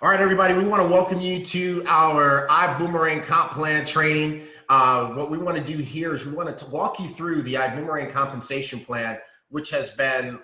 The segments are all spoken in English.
All right, everybody, we want to welcome you to our Ibuumerang comp plan training. What we want to do here is we want to walk you through the Ibuumerang compensation plan, which has been,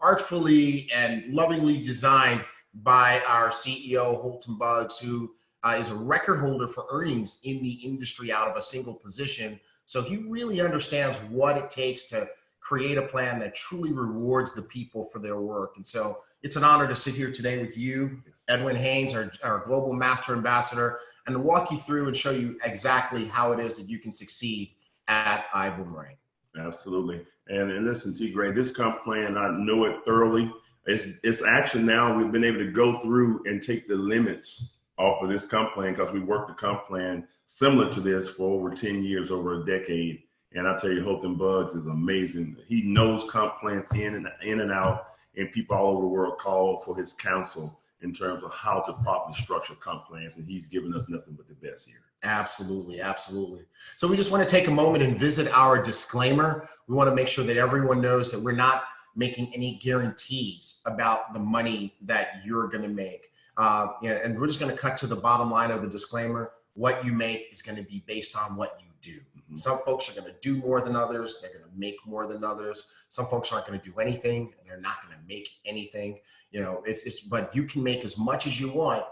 artfully and lovingly designed by our CEO, Holton Buggs, who is a record holder for earnings in the industry out of a single position. So he really understands what it takes to create a plan that truly rewards the people for their work. And so it's an honor to sit here today with you, Edwin Haynes, our Global Master Ambassador, and to walk you through and show you exactly how it is that you can succeed at Ibuumerang. Absolutely. And listen, T. Gray, this comp plan, I know it thoroughly. It's actually now we've been able to go through and take the limits off of this comp plan because we worked the comp plan similar to this for over 10 years, over a decade. And I tell you, Holton Buggs is amazing. He knows comp plans in and out, and people all over the world call for his counsel in terms of how to properly structure comp plans, and he's given us nothing but the best here. Absolutely, absolutely. So we just want to take a moment and visit our disclaimer. We want to make sure that everyone knows that we're not making any guarantees about the money that you're going to make. And we're just going to cut to the bottom line of the disclaimer. What you make is going to be based on what you do. Mm-hmm. Some folks are going to do more than others. They're going to make more than others. Some folks aren't going to do anything, and they're not going to make anything. But you can make as much as you want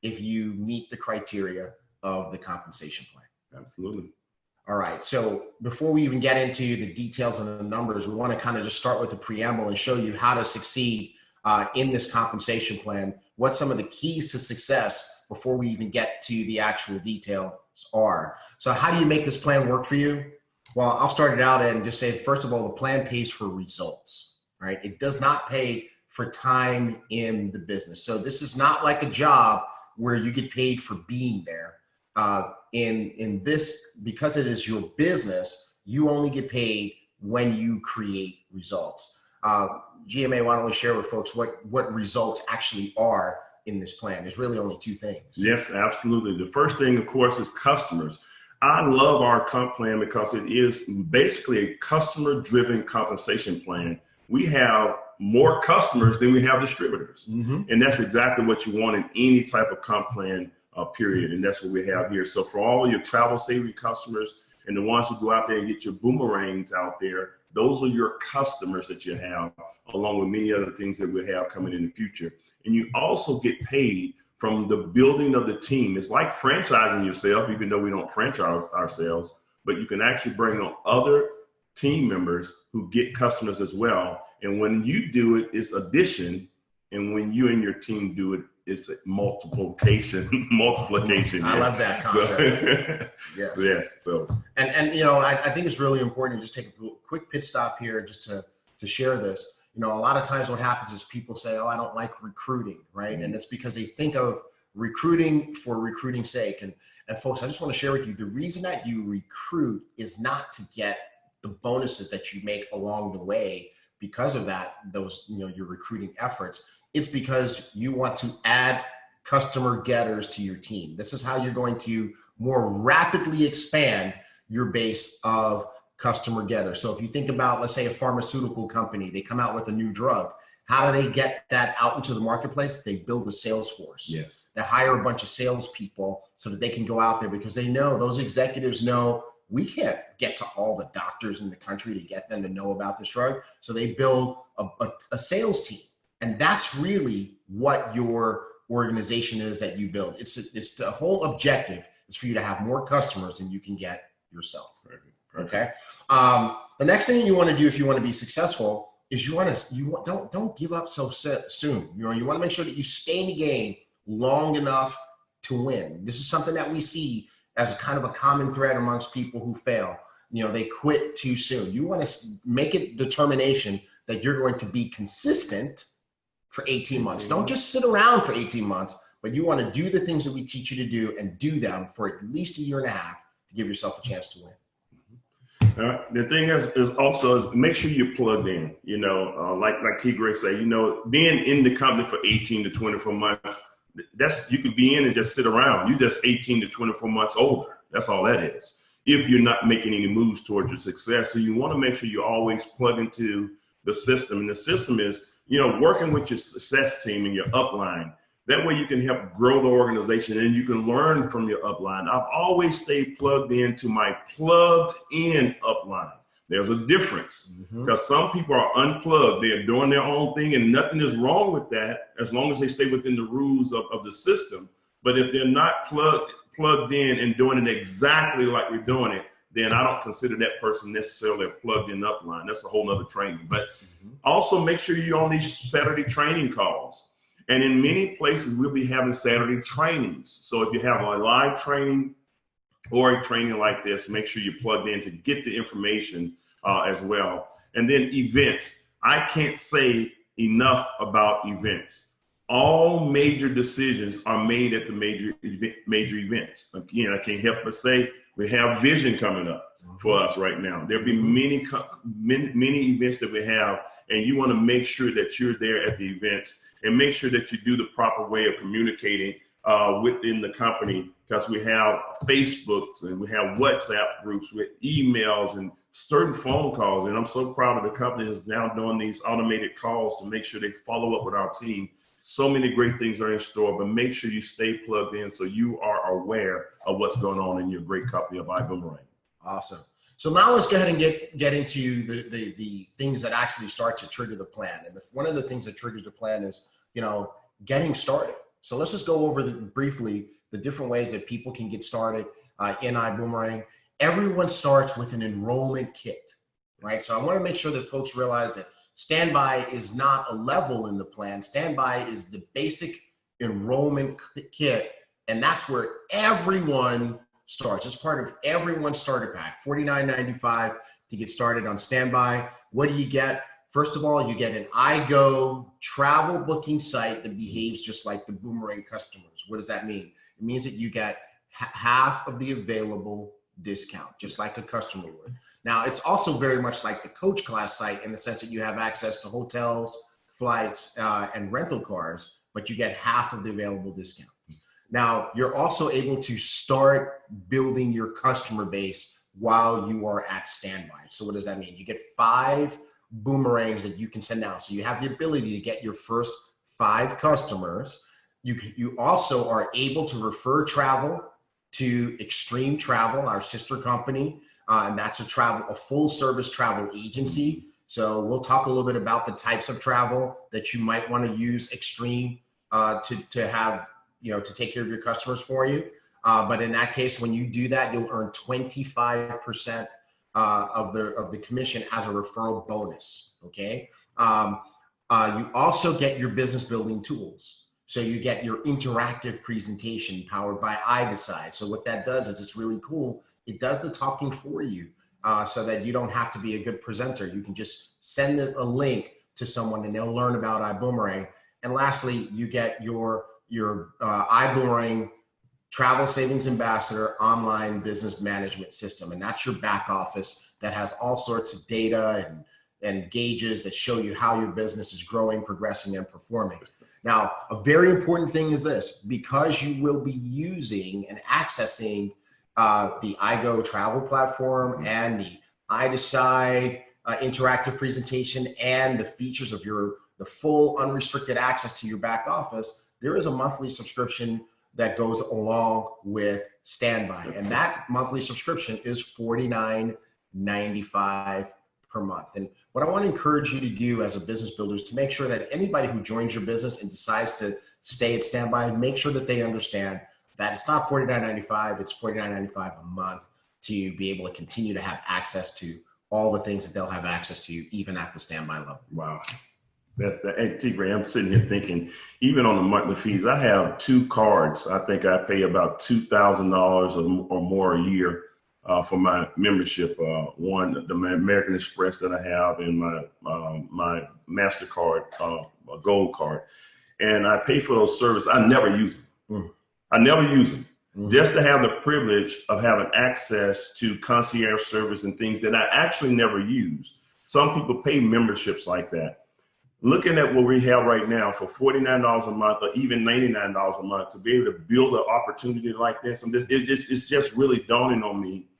if you meet the criteria of the compensation plan. Absolutely. All right. So before we even get into the details and the numbers, we want to kind of just start with the preamble and show you how to succeed in this compensation plan, what some of the keys to success before we even get to the actual details are. So how do you make this plan work for you? Well, I'll start it out and just say, first of all, the plan pays for results, right? It does not pay for time in the business. So this is not like a job where you get paid for being there. In this, because it is your business, you only get paid when you create results. GMA, why don't we share with folks what results actually are in this plan? There's really only two things. Yes, absolutely. The first thing, of course, is customers. I love our comp plan because it is basically a customer-driven compensation plan. We have more customers than we have distributors. Mm-hmm. And that's exactly what you want in any type of comp plan, period. And that's what we have here. So for all your travel saving customers and the ones who go out there and get your boomerangs out there, those are your customers that you have, along with many other things that we have coming in the future. And you also get paid from the building of the team. It's like franchising yourself, even though we don't franchise ourselves, but you can actually bring on other team members who get customers as well. And when you do it, it's addition. And when you and your team do it, it's multiplication. I love that concept. Yes. Yes. So, and I think it's really important to just take a quick pit stop here just to share this. A lot of times what happens is people say, oh, I don't like recruiting, right? Mm-hmm. And it's because they think of recruiting for recruiting's sake. And folks, I just want to share with you, the reason that you recruit is not to get the bonuses that you make along the way because of those your recruiting efforts. It's because you want to add customer getters to your team. This is how you're going to more rapidly expand your base of customer getters. So if you think about, let's say, a pharmaceutical company, they come out with a new drug. How do they get that out into the marketplace? They build a sales force. Yes. They hire a bunch of salespeople so that they can go out there because they know, those executives know, we can't get to all the doctors in the country to get them to know about this drug. So they build a sales team. And that's really what your organization is that you build. It's the whole objective is for you to have more customers than you can get yourself. Okay. The next thing you want to do if you want to be successful is don't give up so soon. You want to make sure that you stay in the game long enough to win. This is something that we see as a kind of a common thread amongst people who fail. They quit too soon. You want to make it determination that you're going to be consistent for 18 months. Don't just sit around for 18 months, but you want to do the things that we teach you to do and do them for at least a year and a half to give yourself a chance to win. The thing is also make sure you're plugged in, like T. Gray say, being in the company for 18 to 24 months, you could be in and just sit around. You're just 18 to 24 months older. That's all that is. If you're not making any moves towards your success. So you want to make sure you always plug into the system. And the system is, working with your success team and your upline That way you can help grow the organization and you can learn from your upline. I've always stayed plugged into my plugged in upline. There's a difference because some people are unplugged. They're doing their own thing and nothing is wrong with that as long as they stay within the rules of the system. But if they're not plugged in and doing it exactly like we're doing it, then I don't consider that person necessarily a plugged in upline. That's a whole nother training. But also make sure you're on these Saturday training calls. And in many places, we'll be having Saturday trainings. So if you have a live training or a training like this, make sure you're plugged in to get the information as well. And then events. I can't say enough about events. All major decisions are made at the major events. Again, I can't help but say we have vision coming up for us right now. There'll be many events that we have, and you want to make sure that you're there at the events and make sure that you do the proper way of communicating within the company, because we have Facebook and we have WhatsApp groups with emails and certain phone calls. And I'm so proud of the company that's now doing these automated calls to make sure they follow up with our team. So many great things are in store, but make sure you stay plugged in so you are aware of what's going on in your great company of Ibuumerang. Awesome. So now let's go ahead and get into the things that actually start to trigger the plan. And one of the things that triggers the plan is, getting started. So let's just go over briefly the different ways that people can get started in Ibuumerang. Everyone starts with an enrollment kit, right? So I want to make sure that folks realize that standby is not a level in the plan. Standby is the basic enrollment kit, and that's where everyone starts. It's part of everyone's starter pack, $49.95 to get started on standby. What do you get? First of all, you get an iGo travel booking site that behaves just like the Ibuumerang customers. What does that mean? It means that you get half of the available discount, just like a customer would. Now, it's also very much like the coach class site in the sense that you have access to hotels, flights, and rental cars, but you get half of the available discounts. Now, you're also able to start building your customer base while you are at standby. So what does that mean? You get 5 boomerangs that you can send out. So you have the ability to get your first 5 customers. You also are able to refer travel to Extreme Travel, our sister company, and that's a full service travel agency. So we'll talk a little bit about the types of travel that you might want to use Extreme to have, to take care of your customers for you. But in that case, when you do that, you'll earn 25% of the commission as a referral bonus. Okay. You also get your business building tools. So you get your interactive presentation powered by iDecide. So what that does is it's really cool. It does the talking for you so that you don't have to be a good presenter. You can just send a link to someone and they'll learn about Ibuumerang. And lastly, you get your Ibuumerang Travel Savings Ambassador online business management system. And that's your back office that has all sorts of data and gauges that show you how your business is growing, progressing, and performing. Now, a very important thing is this: because you will be using and accessing the iGo travel platform and the iDecide interactive presentation and the features of the full unrestricted access to your back office, there is a monthly subscription that goes along with standby. And that monthly subscription is $49.95 per month. And what I want to encourage you to do as a business builder is to make sure that anybody who joins your business and decides to stay at standby, make sure that they understand that it's not $49.95, it's $49.95 a month to be able to continue to have access to all the things that they'll have access to even at the standby level. Wow. Hey, T-Ray, I'm sitting here thinking, even on the monthly fees, I have 2 cards. I think I pay about $2,000 or more a year for my membership. One, the American Express that I have, and my MasterCard, a gold card. And I pay for those services. I never use them. I never use them. Just to have the privilege of having access to concierge service and things that I actually never use. Some people pay memberships like that. Looking at what we have right now for $49 a month or even $99 a month to be able to build an opportunity like this, and it's just really dawning on me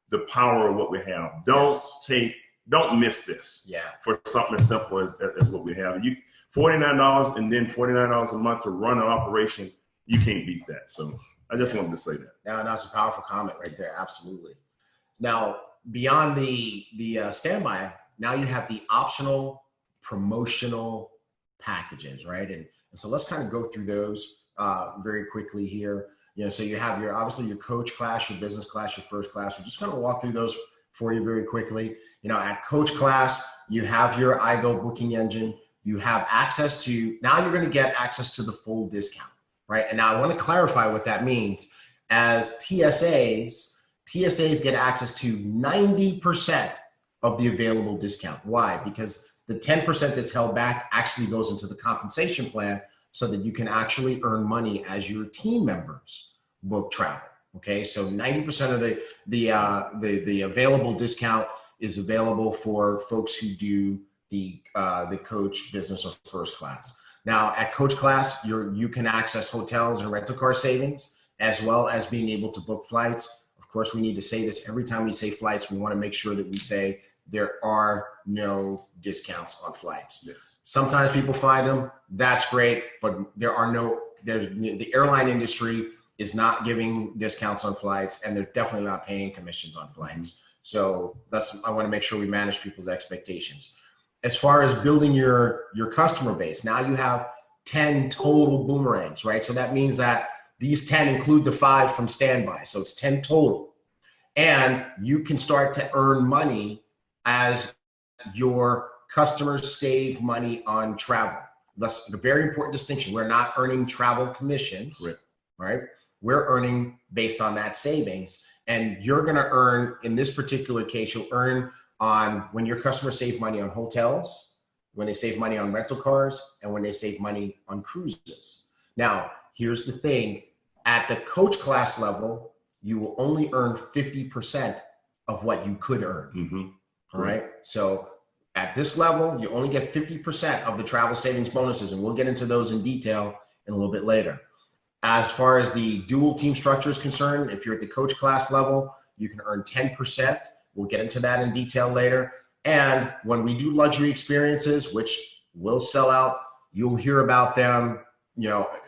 the power of what we have. Don't miss this. Yeah. For something as simple as what we have. $49 and then $49 a month to run an operation, you can't beat that. So I just wanted to say that. Now, that's a powerful comment right there. Absolutely. Now, beyond the standby, now you have the optional promotional packages, right? And so let's kind of go through those very quickly here. So you have obviously your coach class, your business class, your first class. We're just going to walk through those for you very quickly. At coach class, you have your iGo booking engine. You have access to, now you're going to get access to the full discount, right? And now I want to clarify what that means. As TSAs get access to 90% of the available discount. Why? Because the 10% that's held back actually goes into the compensation plan so that you can actually earn money as your team members book travel. Okay, so 90% of the available discount is available for folks who do the coach business or first class. Now at coach class, you can access hotels and rental car savings, as well as being able to book flights. Of course, we need to say this every time we say flights. We want to make sure that we say there are no discounts on flights. Yes. Sometimes people find them. That's great, but the airline industry is not giving discounts on flights, and they're definitely not paying commissions on flights. So I want to make sure we manage people's expectations. As far as building your customer base, now you have 10 total boomerangs, right? So that means that these 10 include the 5 from standby. So it's 10 total. And you can start to earn money as your customers save money on travel. That's a very important distinction. We're not earning travel commissions, right? We're earning based on that savings. And you're going to earn, in this particular case, you'll earn on when your customers save money on hotels, when they save money on rental cars, and when they save money on cruises. Now, here's the thing. At the coach class level, you will only earn 50% of what you could earn. Mm-hmm. All right. So at this level, you only get 50% of the travel savings bonuses, and we'll get into those in detail in a little bit later. As far as the dual team structure is concerned, if you're at the coach class level, you can earn 10%. We'll get into that in detail later. And when we do luxury experiences, which will sell out, you'll hear about them,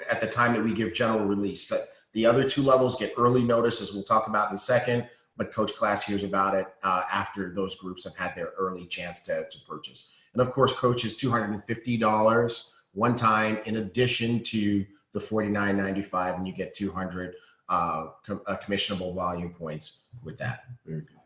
at the time that we give general release. The other 2 levels get early notice, as we'll talk about in a second, but coach class hears about it after those groups have had their early chance to purchase. And of course, coach is $250 one time, in addition to the $49.95, and you get 200 commissionable volume points with that. Very good.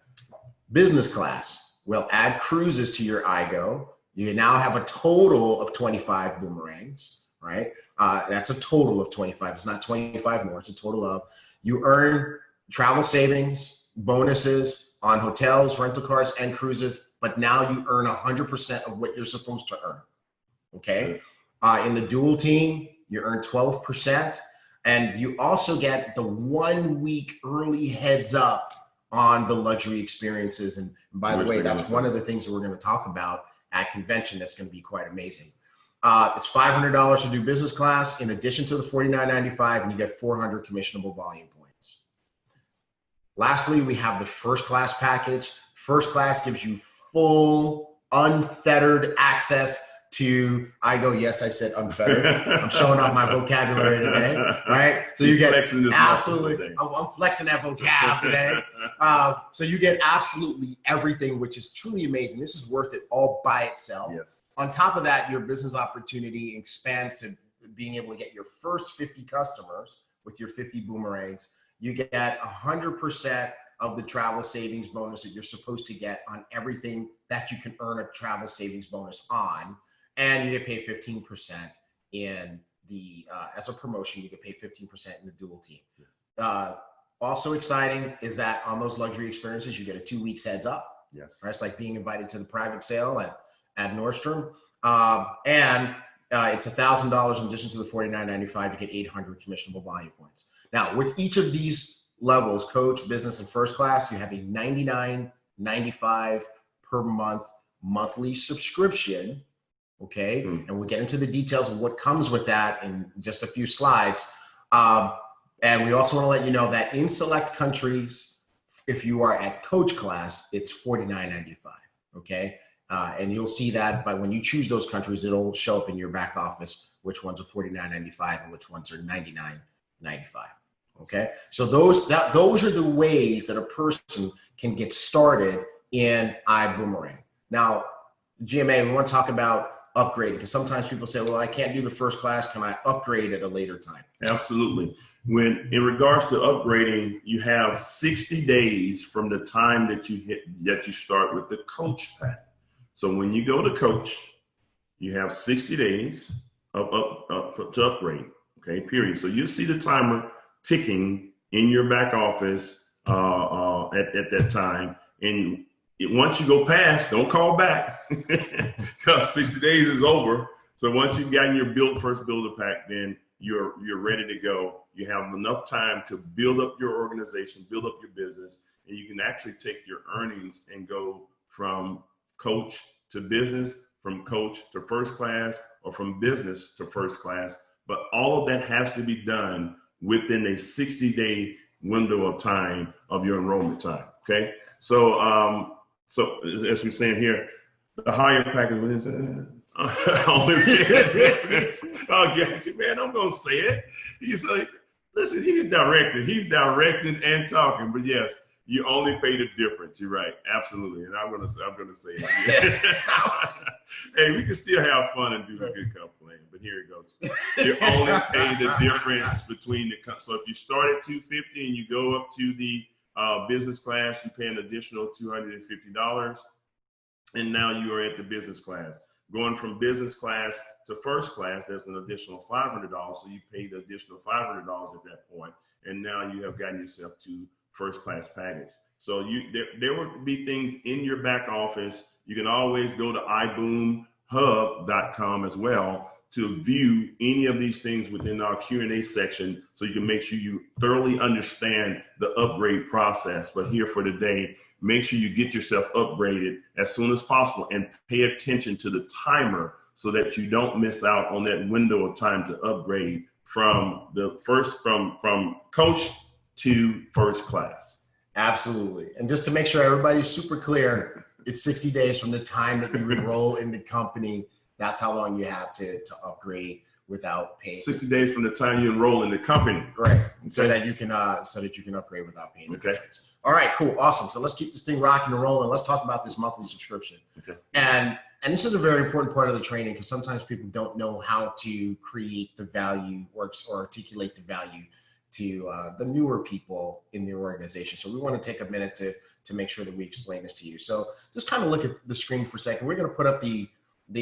Business class will add cruises to your iGo. You now have a total of 25 boomerangs, right? That's a total of 25. It's not 25 more. It's a total of. You earn travel savings, bonuses on hotels, rental cars, and cruises, but now you earn 100% of what you're supposed to earn, okay? In the dual team, you earn 12%, and you also get the 1 week early heads up on the luxury experiences. And by the way, that's one of the things that we're going to talk about at convention that's going to be quite amazing. It's $500 to do business class, in addition to the $49.95, and you get 400 commissionable volume points. Lastly, we have the first class package. First class gives you full, unfettered access to iGo. Yes, I said unfettered. I'm showing off my vocabulary today, right? So you get absolutely, I'm flexing that vocab today. So you get absolutely everything, which is truly amazing. This is worth it all by itself. Yes. On top of that, your business opportunity expands to being able to get your first 50 customers with your 50 boomerangs. You get 100% of the travel savings bonus that you're supposed to get on everything that you can earn a travel savings bonus on. And you get paid 15% in the, as a promotion, you get paid 15% in the dual team. Also exciting is that on those luxury experiences, you get a 2 weeks heads up. Yes. Right? It's like being invited to the private sale at Nordstrom. And it's $1,000 in addition to the $49.95, you get 800 commissionable volume points. Now, with each of these levels, coach, business, and first class, you have a $99.95 per month monthly subscription. Okay. And we'll get into the details of what comes with that in just a few slides. And we also want to let you know that in select countries, if you are at coach class, it's $49.95. Okay. And you'll see that by when you choose those countries, it'll show up in your back office, which ones are $49.95 and which ones are $99.95. Okay. So those are the ways that a person can get started in Ibuumerang. Now, GMA, we want to talk about upgrading, because sometimes people say, well, I can't do the first class. Can I upgrade at a later time? Absolutely. When in regards to upgrading, you have 60 days from the time that you start with the coach pack. So when you go to coach, you have 60 days to upgrade. Okay, period. So you see the timer ticking in your back office at that time. And once you go past, don't call back because 60 days is over. So once you've gotten your first builder pack, then you're ready to go. You have enough time to build up your organization, build up your business, and you can actually take your earnings and go from coach to business, from coach to first class, or from business to first class. But all of that has to be done within a 60-day window of time of your enrollment time. Okay. So, as we're saying here, the higher package is only oh, yeah, man, I'm gonna say it. He's like, listen, he's directing and talking, but yes, you only pay the difference. You're right, absolutely, and I'm gonna say it. Hey, we can still have fun and do a good complaint, but here it goes. You only pay the difference between so if you start at $250 and you go up to the business class, you pay an additional $250, and now you are at the business class. Going from business class to first class, there's an additional $500, so you pay the additional $500 at that point, and now you have gotten yourself to first class package. So there will be things in your back office. You can always go to iboomhub.com as well to view any of these things within our Q&A section, so you can make sure you thoroughly understand the upgrade process. But here for today, make sure you get yourself upgraded as soon as possible and pay attention to the timer so that you don't miss out on that window of time to upgrade from coach to first class. Absolutely. And just to make sure everybody's super clear, it's 60 days from the time that you enroll in the company. That's how long you have to upgrade without paying. 60 days from the time you enroll in the company. Right. Okay. So that you can upgrade without paying. Okay. Difference. All right, cool. Awesome. So let's keep this thing rocking and rolling. Let's talk about this monthly subscription. Okay. And this is a very important part of the training, because sometimes people don't know how to create the value or articulate the value to the newer people in the organization. So we want to take a minute to make sure that we explain this to you. So just kind of look at the screen for a second. We're going to put up the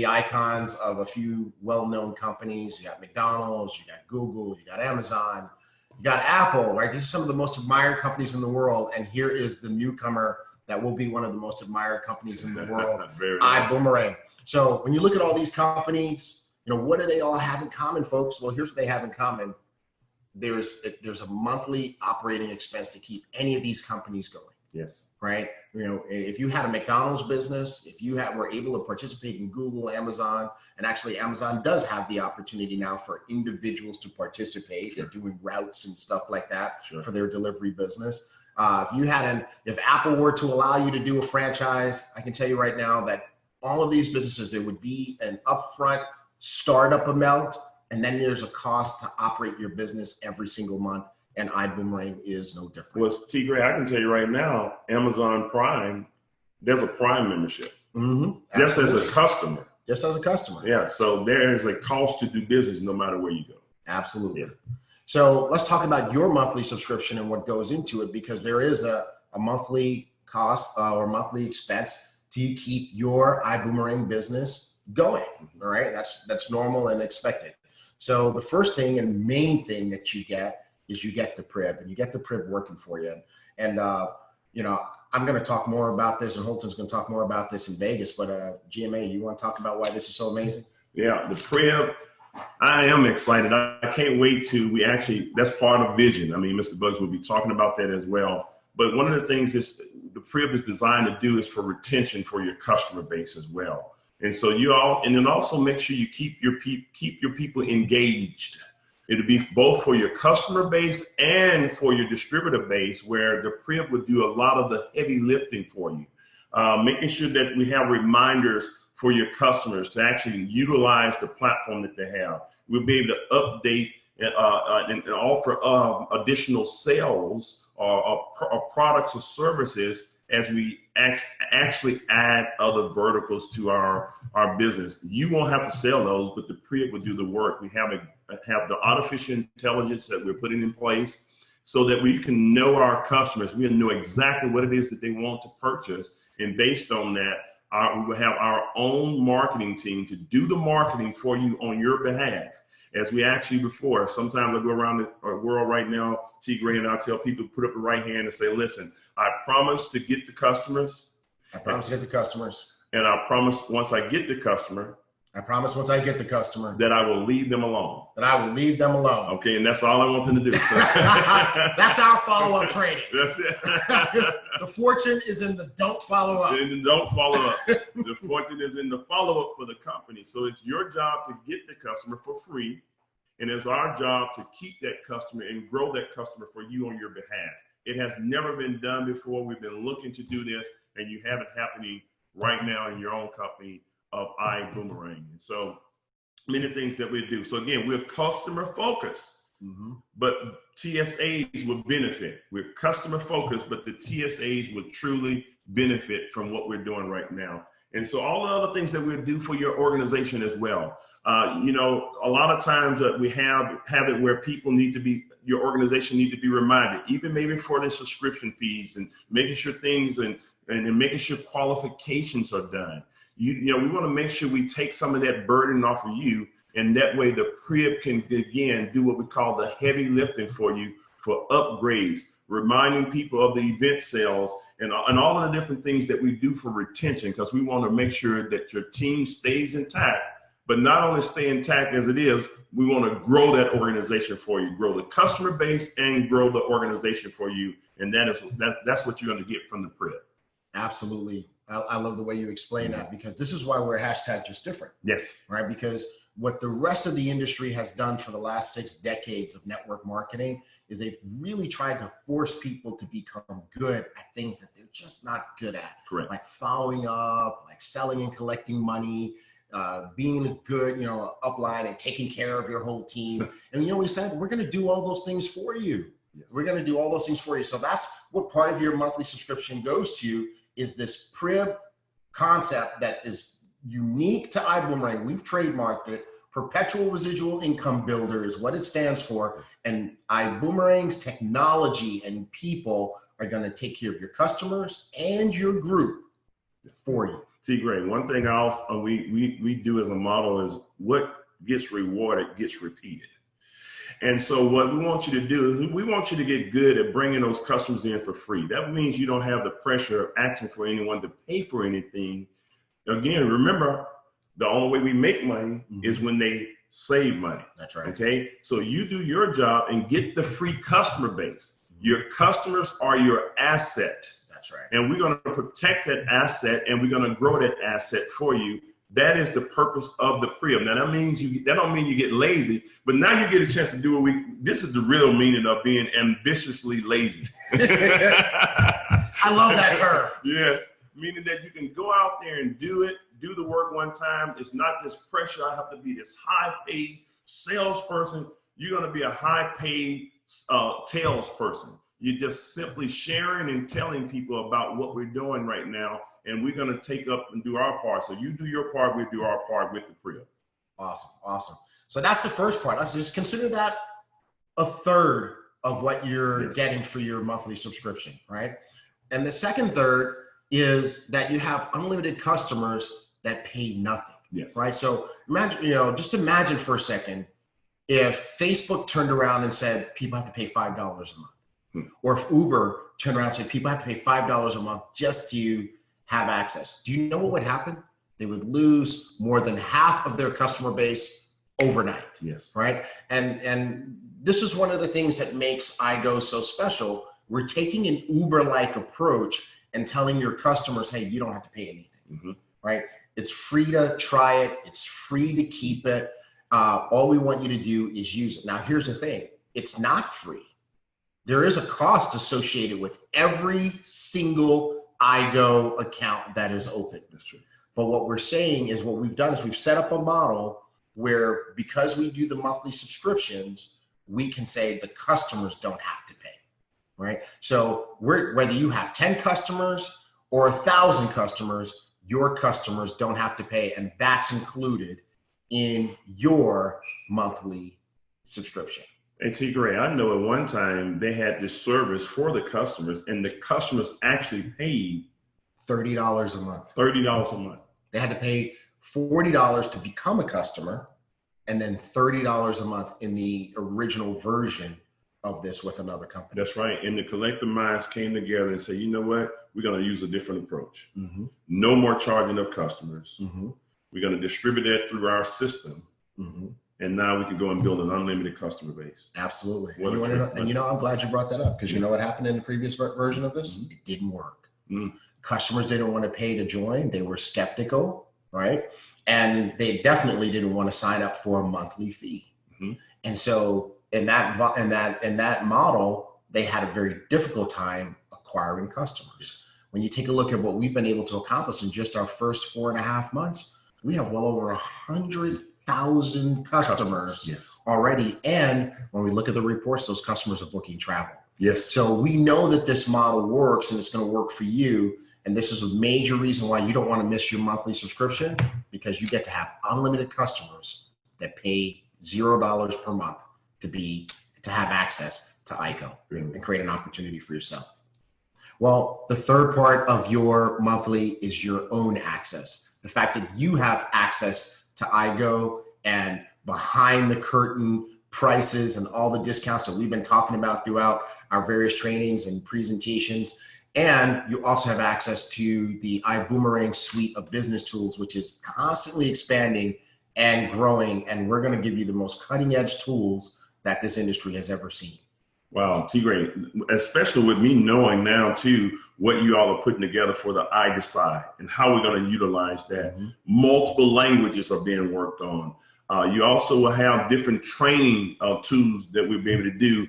icons of a few well-known companies. You got McDonald's, you got Google, you got Amazon, you got Apple, right? These are some of the most admired companies in the world. And here is the newcomer that will be one of the most admired companies in the world, Ibuumerang. So when you look at all these companies, what do they all have in common, folks? Well, here's what they have in common. There's a monthly operating expense to keep any of these companies going. Yes. Right. If you had a McDonald's business, if you were able to participate in Google, Amazon, and actually Amazon does have the opportunity now for individuals to participate. Sure. They're doing routes and stuff like that. Sure. For their delivery business. If Apple were to allow you to do a franchise, I can tell you right now that all of these businesses, there would be an upfront startup amount, and then there's a cost to operate your business every single month. And Ibuumerang is no different. Well, T. Gray, I can tell you right now, Amazon Prime, there's a Prime membership. Mm-hmm. Just as a customer. Just as a customer. Yeah. So there is a cost to do business no matter where you go. Absolutely. Yeah. So let's talk about your monthly subscription and what goes into it, because there is a monthly cost or monthly expense to keep your Ibuumerang business going. All right. That's normal and expected. So the first thing and main thing that you get is you get the PRIB, and you get the PRIB working for you. And I'm going to talk more about this, and Holton's going to talk more about this in Vegas, but GMA, you want to talk about why this is so amazing? Yeah, the PRIB, I am excited. I can't wait that's part of vision. I mean, Mr. Bugs will be talking about that as well. But one of the things the PRIB is designed to do is for retention for your customer base as well. And so and then also make sure you keep your people engaged. It'll be both for your customer base and for your distributor base, where the PRIB would do a lot of the heavy lifting for you. making sure that we have reminders for your customers to actually utilize the platform that they have. We'll be able to update and offer additional sales or products or services as we actually add other verticals to our business. You won't have to sell those, but the PRIB will do the work. We have the artificial intelligence that we're putting in place so that we can know our customers. We know exactly what it is that they want to purchase. And based on that, we will have our own marketing team to do the marketing for you on your behalf. As we asked you before, sometimes I go around the world right now, T. Gray, and I tell people to put up the right hand and say, listen, I promise to get the customers. I promise to get the customers. And I promise once I get the customer. I promise once I get the customer. That I will leave them alone. That I will leave them alone. Okay, and that's all I want them to do. So. That's our follow-up training. That's it. The fortune is in the don't follow up. In the don't follow up. The fortune is in the follow-up for the company. So it's your job to get the customer for free. And it's our job to keep that customer and grow that customer for you on your behalf. It has never been done before. We've been looking to do this, and you have it happening right now in your own company of Ibuumerang. And so many things that we do. So again, we're customer focused, but TSAs will benefit. We're customer focused, but the TSAs will truly benefit from what we're doing right now. And so all the other things that we'll do for your organization as well. You know, a lot of times we have it where people need to be, your organization need to be reminded, even maybe for the subscription fees and making sure things and making sure qualifications are done. You know, we want to make sure we take some of that burden off of you, and that way the PRIB can again do what we call the heavy lifting for you for upgrades, reminding people of the event sales and all of the different things that we do for retention, because we want to make sure that your team stays intact, but not only stay intact as it is, we want to grow that organization for you, grow the customer base and grow the organization for you. And that's what you're going to get from the PRIB. Absolutely. I love the way you explain that, because this is why we're #JustDifferent. Yes. Right? Because what the rest of the industry has done for the last 6 decades of network marketing is they've really tried to force people to become good at things that they're just not good at. Correct. Like following up, like selling and collecting money, being a good, upline and taking care of your whole team. And we said, we're going to do all those things for you. Yes. We're going to do all those things for you. So that's what part of your monthly subscription goes to, is this PRIB concept that is unique to Ibuumerang. We've trademarked it. Perpetual Residual Income Builder is what it stands for. And Ibuumerang's technology and people are going to take care of your customers and your group for you. T. Gray, one thing we do as a model is what gets rewarded gets repeated. And so what we want you to do is we want you to get good at bringing those customers in for free. That means you don't have the pressure of asking for anyone to pay for anything. Again, remember, the only way we make money is when they save money. That's right. Okay. So you do your job and get the free customer base. Your customers are your asset. That's right. And we're going to protect that asset, and we're going to grow that asset for you. That is the purpose of the PRIB. Now that don't mean you get lazy, but now you get a chance to do what this is the real meaning of being ambitiously lazy. I love that term. Yes. Meaning that you can go out there and do the work one time. It's not this pressure. I have to be this high-paid salesperson. You're going to be a high-paid salesperson. You're just simply sharing and telling people about what we're doing right now, and we're going to take up and do our part. So you do your part, we do our part with the PRIB. Awesome, awesome. So that's the first part. Let's just consider that a third of what you're getting for your monthly subscription, right? And the second third is that you have unlimited customers that pay nothing. Yes. Right. So imagine, just imagine for a second if Facebook turned around and said people have to pay $5 a month, or if Uber turned around and said people have to pay $5 a month just to have access. Do you know what would happen? They would lose more than half of their customer base overnight. Yes. Right. And this is one of the things that makes iGo so special. We're taking an Uber-like approach and telling your customers, hey, you don't have to pay anything, right? It's free to try it. It's free to keep it. All we want you to do is use it. Now, here's the thing. It's not free. There is a cost associated with every single iGo account that is open. That's true. But what we're saying is what we've done is we've set up a model where because we do the monthly subscriptions, we can say the customers don't have to pay, right? So whether you have 10 customers or 1,000 customers, your customers don't have to pay, and that's included in your monthly subscription. And T. Gray, I know at one time they had this service for the customers, and the customers actually paid $30 a month. $30 a month. They had to pay $40 to become a customer, and then $30 a month in the original version of this with another company. That's right. And the collective minds came together and said, you know what? We're going to use a different approach. Mm-hmm. No more charging of customers. Mm-hmm. We're going to distribute that through our system. Mm-hmm. And now we can go and build an unlimited customer base. Absolutely. And you know, I'm glad you brought that up, because you know what happened in the previous version of this? Mm-hmm. It didn't work. Mm-hmm. Customers didn't want to pay to join. They were skeptical, right? And they definitely didn't want to sign up for a monthly fee. Mm-hmm. And so in that model, they had a very difficult time acquiring customers. When you take a look at what we've been able to accomplish in just our first 4.5 months, we have well over 100,000 customers already. And when we look at the reports, those customers are booking travel. Yes. So we know that this model works, and it's going to work for you. And this is a major reason why you don't want to miss your monthly subscription, because you get to have unlimited customers that pay $0 per month to have access to iGo and create an opportunity for yourself. Well, the third part of your monthly is your own access. The fact that you have access to iGo and behind the curtain prices and all the discounts that we've been talking about throughout our various trainings and presentations. And you also have access to the Ibuumerang suite of business tools, which is constantly expanding and growing. And we're going to give you the most cutting edge tools that this industry has ever seen. Wow, T-Gray, especially with me knowing now too what you all are putting together for the I Decide and how we're going to utilize that. Mm-hmm. Multiple languages are being worked on. You also will have different training tools that we'll be able to do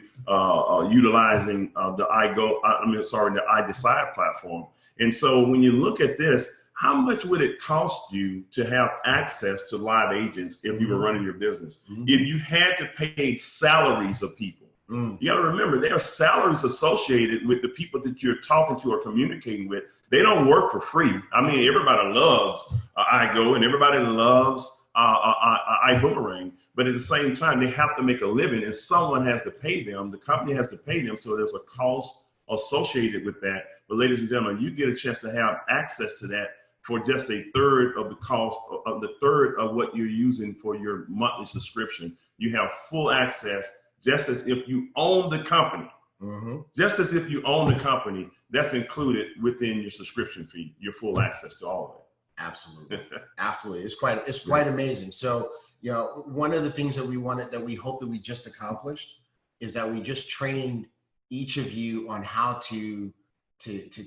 utilizing the I Decide platform. And so when you look at this, how much would it cost you to have access to live agents if you were running your business? Mm-hmm. If you had to pay salaries of people, you got to remember there are salaries associated with the people that you're talking to or communicating with. They don't work for free. I mean, everybody loves iGo and everybody loves Ibuumerang, but at the same time, they have to make a living and someone has to pay them. The company has to pay them. So there's a cost associated with that. But ladies and gentlemen, you get a chance to have access to that for just a third of the cost of the third of what you're using for your monthly subscription. You have full access, just as if you own the company. Mm-hmm. Just as if you own the company, that's included within your subscription fee, your full access to all of it. Absolutely. Absolutely. It's quite amazing. So, you know, one of the things that we hope that we just accomplished is that we just trained each of you on how to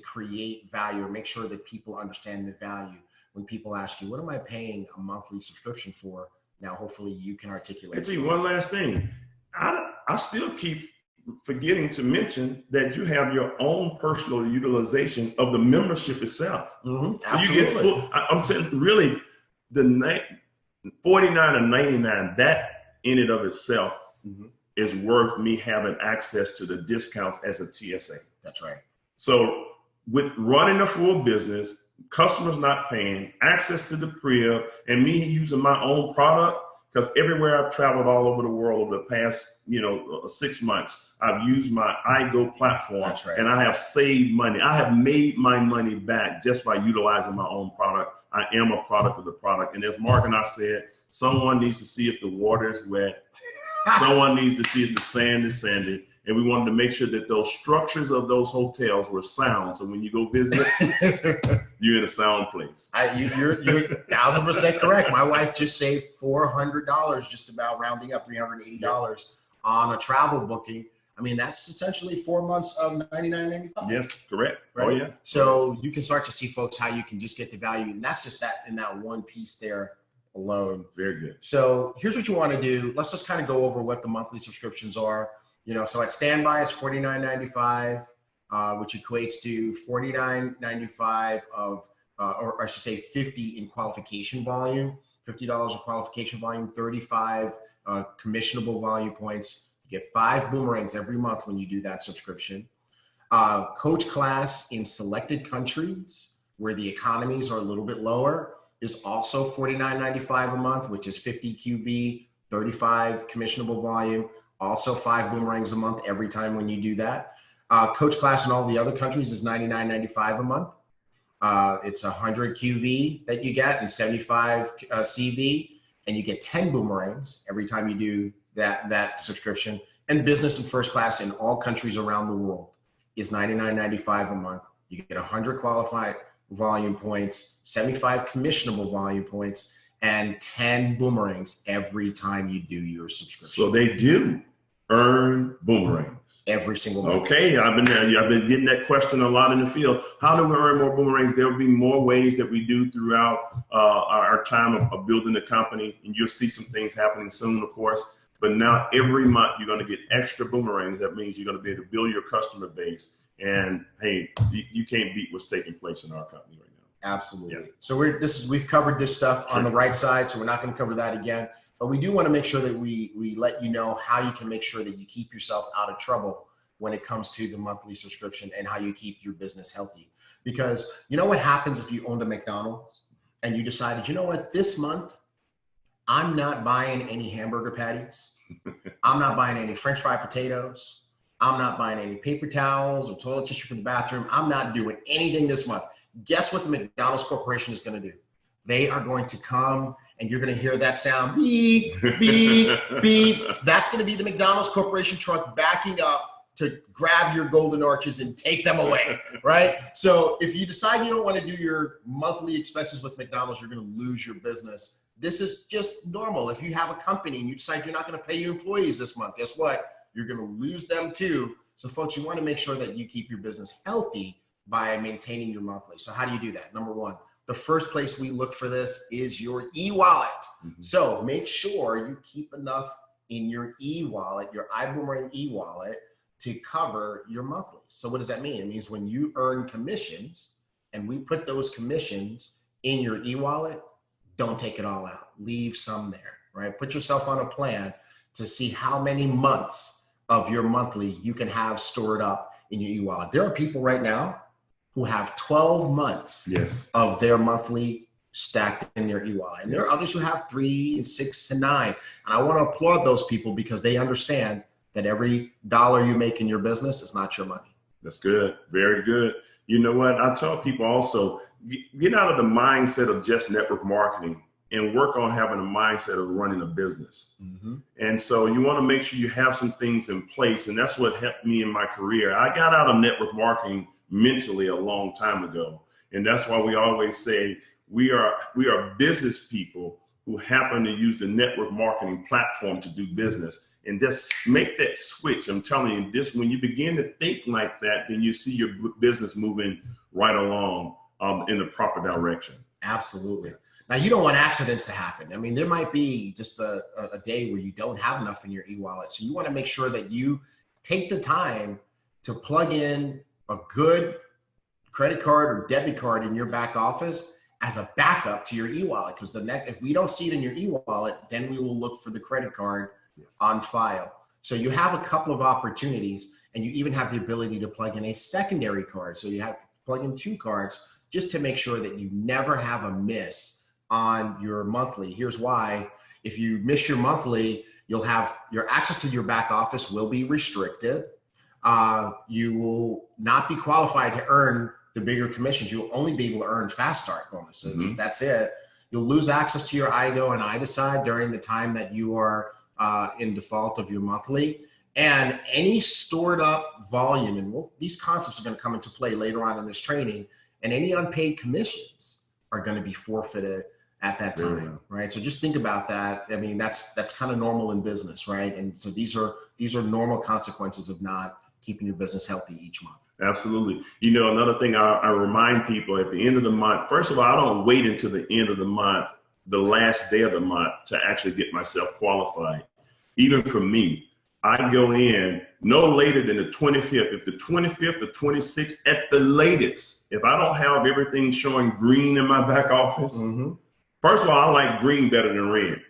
create value or make sure that people understand the value. When people ask you, what am I paying a monthly subscription for? Now, hopefully you can articulate. And see, one last thing. I still keep forgetting to mention that you have your own personal utilization of the membership itself. Mm-hmm. So absolutely. You get full, I'm saying really the $49 or $99, that in and of itself is worth me having access to the discounts as a TSA. That's right. So with running a full business, customers not paying, access to the crib, and me using my own product, because everywhere I've traveled all over the world over the past, 6 months, I've used my iGo platform. That's right. And I have saved money. I have made my money back just by utilizing my own product. I am a product of the product. And as Mark and I said, someone needs to see if the water is wet. Someone needs to see if the sand is sandy. And we wanted to make sure that those structures of those hotels were sound. So when you go visit, you're in a sound place. You're 1,000% correct. My wife just saved $400, just about rounding up $380 on a travel booking. I mean, that's essentially 4 months of $99.95. Yes, correct. Right? Oh, yeah. So you can start to see, folks, how you can just get the value. And that's just that in that one piece there alone. Very good. So here's what you want to do. Let's just kind of go over what the monthly subscriptions are. So at Standby, it's $49.95. which equates to $49.95 of, or I should say 50 in qualification volume, $50 of qualification volume, 35 commissionable volume points. You get 5 boomerangs every month when you do that subscription. Coach class in selected countries where the economies are a little bit lower is also $49.95 a month, which is 50 QV, 35 commissionable volume, also 5 boomerangs a month every time when you do that. Coach class in all the other countries is $99.95 a month. It's 100 QV that you get and 75 CV, and you get 10 boomerangs every time you do that subscription. And business and first class in all countries around the world is $99.95 a month. You get 100 qualified volume points, 75 commissionable volume points, and 10 boomerangs every time you do your subscription. So they do earn boomerangs every single month. Okay, I've been getting that question a lot in the field. How do we earn more boomerangs? There will be more ways that we do throughout our time of building the company, and you'll see some things happening soon, of course. But now every month you're going to get extra boomerangs. That means you're going to be able to build your customer base. And hey, you can't beat what's taking place in our company right now. Absolutely. Yeah. So we've covered this stuff on the right side, so we're not going to cover that again. But we do want to make sure that we let you know how you can make sure that you keep yourself out of trouble when it comes to the monthly subscription and how you keep your business healthy. Because you know what happens if you owned a McDonald's and you decided, you know what, this month, I'm not buying any hamburger patties. I'm not buying any French fried potatoes. I'm not buying any paper towels or toilet tissue for the bathroom. I'm not doing anything this month. Guess what the McDonald's Corporation is going to do? They are going to come and you're going to hear that sound, beep, beep, beep. That's going to be the McDonald's Corporation truck backing up to grab your golden arches and take them away, right? So if you decide you don't want to do your monthly expenses with McDonald's, you're going to lose your business. This is just normal. If you have a company and you decide you're not going to pay your employees this month, guess what? You're going to lose them too. So folks, you want to make sure that you keep your business healthy by maintaining your monthly. So how do you do that? Number one, the first place we look for this is your e-wallet. Mm-hmm. So make sure you keep enough in your e-wallet, your Ibuumerang e-wallet, to cover your monthly. So what does that mean? It means when you earn commissions and we put those commissions in your e-wallet, don't take it all out. Leave some there, right? Put yourself on a plan to see how many months of your monthly you can have stored up in your e-wallet. There are people right now who have 12 months of their monthly stacked in their e-wallet. And there are others who have 3 and 6 and 9. And I want to applaud those people because they understand that every dollar you make in your business is not your money. That's good. Very good. You know what? I tell people also, get out of the mindset of just network marketing and work on having a mindset of running a business. Mm-hmm. And so you want to make sure you have some things in place. And that's what helped me in my career. I got out of network marketing mentally a long time ago. And that's why we always say we are business people who happen to use the network marketing platform to do business. And just make that switch. I'm telling you, this when you begin to think like that, then you see your business moving right along in the proper direction. Absolutely. Now, you don't want accidents to happen. I mean, there might be just a day where you don't have enough in your e-wallet. So you want to make sure that you take the time to plug in a good credit card or debit card in your back office as a backup to your e-wallet. Because if we don't see it in your e-wallet, then we will look for the credit card on file. So you have a couple of opportunities, and you even have the ability to plug in a secondary card. So you have to plug in 2 cards just to make sure that you never have a miss on your monthly. Here's why. If you miss your monthly, you'll have your access to your back office will be restricted. You will not be qualified to earn the bigger commissions. You'll only be able to earn fast start bonuses. Mm-hmm. That's it. You'll lose access to your IDO and IDECIDE during the time that you are in default of your monthly, and any stored up volume, and these concepts are going to come into play later on in this training, and any unpaid commissions are going to be forfeited at that time, right? So just think about that. I mean, that's kind of normal in business, right? And so these are normal consequences of not keeping your business healthy each month. Absolutely. You know, another thing I remind people at the end of the month, first of all, I don't wait until the end of the month, the last day of the month, to actually get myself qualified. Even for me, I go in no later than the 25th. If the 25th or 26th at the latest, if I don't have everything showing green in my back office, first of all, I like green better than red.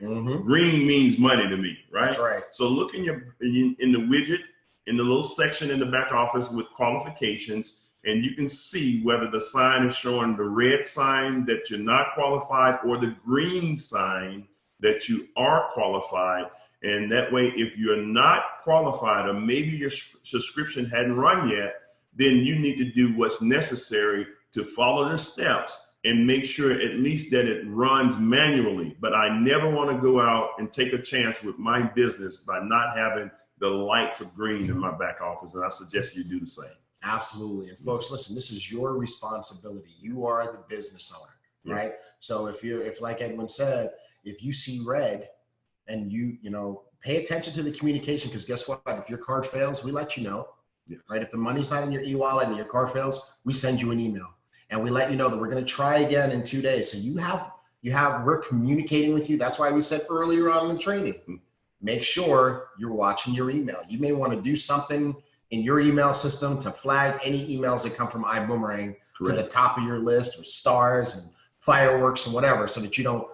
Green means money to me, right? That's right. So look in the widget, in the little section in the back office with qualifications, and you can see whether the sign is showing the red sign that you're not qualified or the green sign that you are qualified. And that way, if you're not qualified or maybe your subscription hadn't run yet, then you need to do what's necessary to follow the steps and make sure at least that it runs manually. But I never want to go out and take a chance with my business by not having the lights of green in my back office. And I suggest you do the same. Absolutely. And folks, listen, this is your responsibility. You are the business owner, right? So if like Edwin said, if you see red, and you pay attention to the communication, because guess what? If your card fails, we let you know, right? If the money's not in your e-wallet and your card fails, we send you an email and we let you know that we're going to try again in 2 days. So we're communicating with you. That's why we said earlier on in the training, make sure you're watching your email. You may want to do something in your email system to flag any emails that come from Ibuumerang to the top of your list, or stars and fireworks and whatever, so that you don't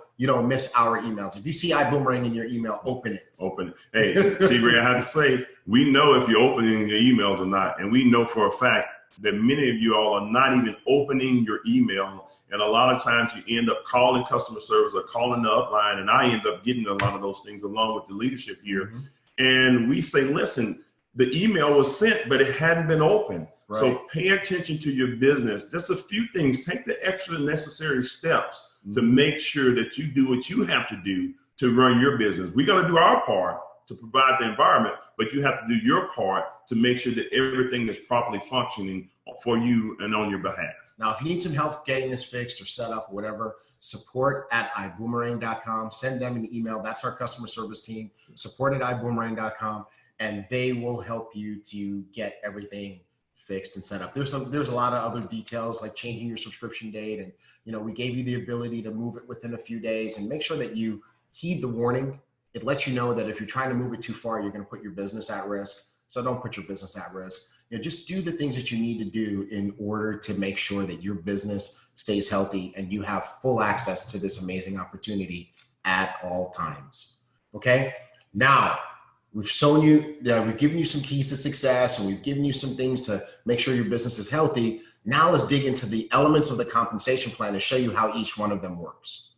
miss our emails. If you see Ibuumerang in your email, open it. Open it. Hey, T-Ray, I have to say, we know if you're opening your emails or not. And we know for a fact that many of you all are not even opening your email. And a lot of times you end up calling customer service or calling the upline. And I end up getting a lot of those things along with the leadership here. And we say, listen, the email was sent, but it hadn't been opened. Right. So pay attention to your business. Just a few things. Take the extra necessary steps to make sure that you do what you have to do to run your business. We're going to do our part to provide the environment, but you have to do your part to make sure that everything is properly functioning for you and on your behalf. Now, if you need some help getting this fixed or set up, or whatever, support@ibuumerang.com. Send them an email. That's our customer service team, support@ibuumerang.com, and they will help you to get everything fixed and set up. There's a lot of other details, like changing your subscription date, and we gave you the ability to move it within a few days, and make sure that you heed the warning. It lets you know that if you're trying to move it too far, you're going to put your business at risk. So don't put your business at risk. Just do the things that you need to do in order to make sure that your business stays healthy and you have full access to this amazing opportunity at all times. Okay. Now, we've shown you, we've given you some keys to success, and we've given you some things to make sure your business is healthy. Now let's dig into the elements of the compensation plan to show you how each one of them works.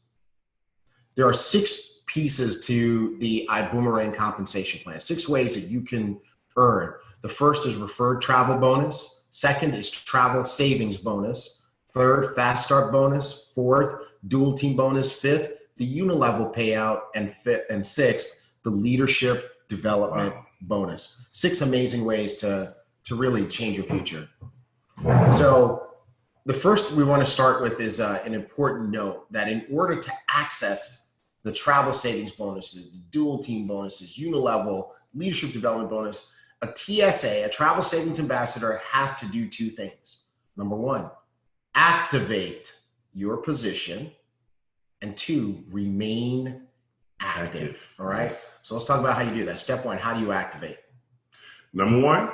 There are 6 pieces to the Ibuumerang compensation plan, 6 ways that you can earn. The first is referred travel bonus. Second is travel savings bonus. Third, fast start bonus. Fourth, dual team bonus. Fifth, the unilevel payout. And sixth, the leadership development bonus. 6 amazing ways to really change your future. So the first we want to start with is an important note that in order to access the travel savings bonuses, the dual team bonuses, unilevel, leadership development bonus, a TSA, a travel savings ambassador, has to do 2 things. Number 1, activate your position, and 2, remain active. All right. So let's talk about how you do that. Step 1, how do you activate? Number 1,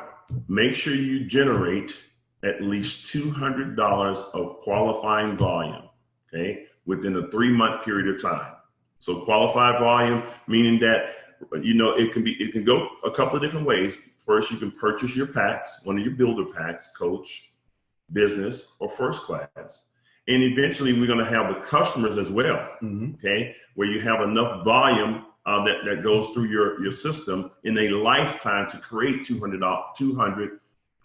make sure you generate at least $200 of qualifying volume, okay, within a 3-month period of time. So qualified volume, meaning that, it can go a couple of different ways. First, you can purchase your packs, one of your builder packs, coach, business, or first class. And eventually we're going to have the customers as well, okay, where you have enough volume that goes through your system in a lifetime to create 200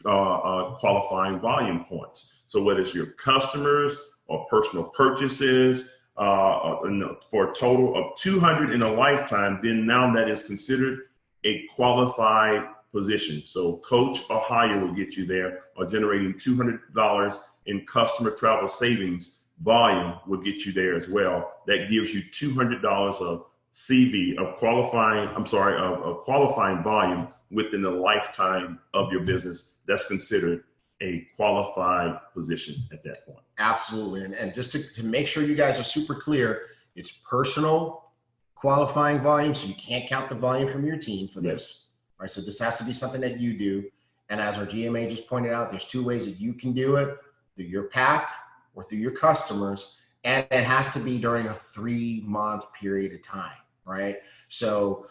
qualifying volume points. So whether it's your customers or personal purchases, for a total of 200 in a lifetime, then now that is considered a qualified position. So coach or hire will get you there, or generating $200 in customer travel savings volume will get you there as well. That gives you $200 of CV, of qualifying volume within the lifetime of your business. That's considered a qualified position at that point. Absolutely. And just to make sure you guys are super clear, it's personal qualifying volume. So you can't count the volume from your team for this. right? So this has to be something that you do. And as our GMA just pointed out, there's 2 ways that you can do it: through your pack or through your customers. And it has to be during a 3-month period of time, right? So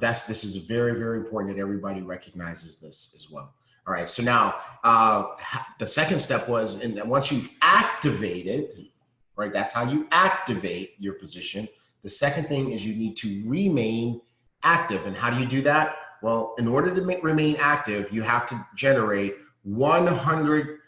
this is very, very important that everybody recognizes this as well. All right, so now the second step was, and once you've activated, right, that's how you activate your position. The second thing is you need to remain active. And how do you do that? Well, in order to remain active, you have to generate $100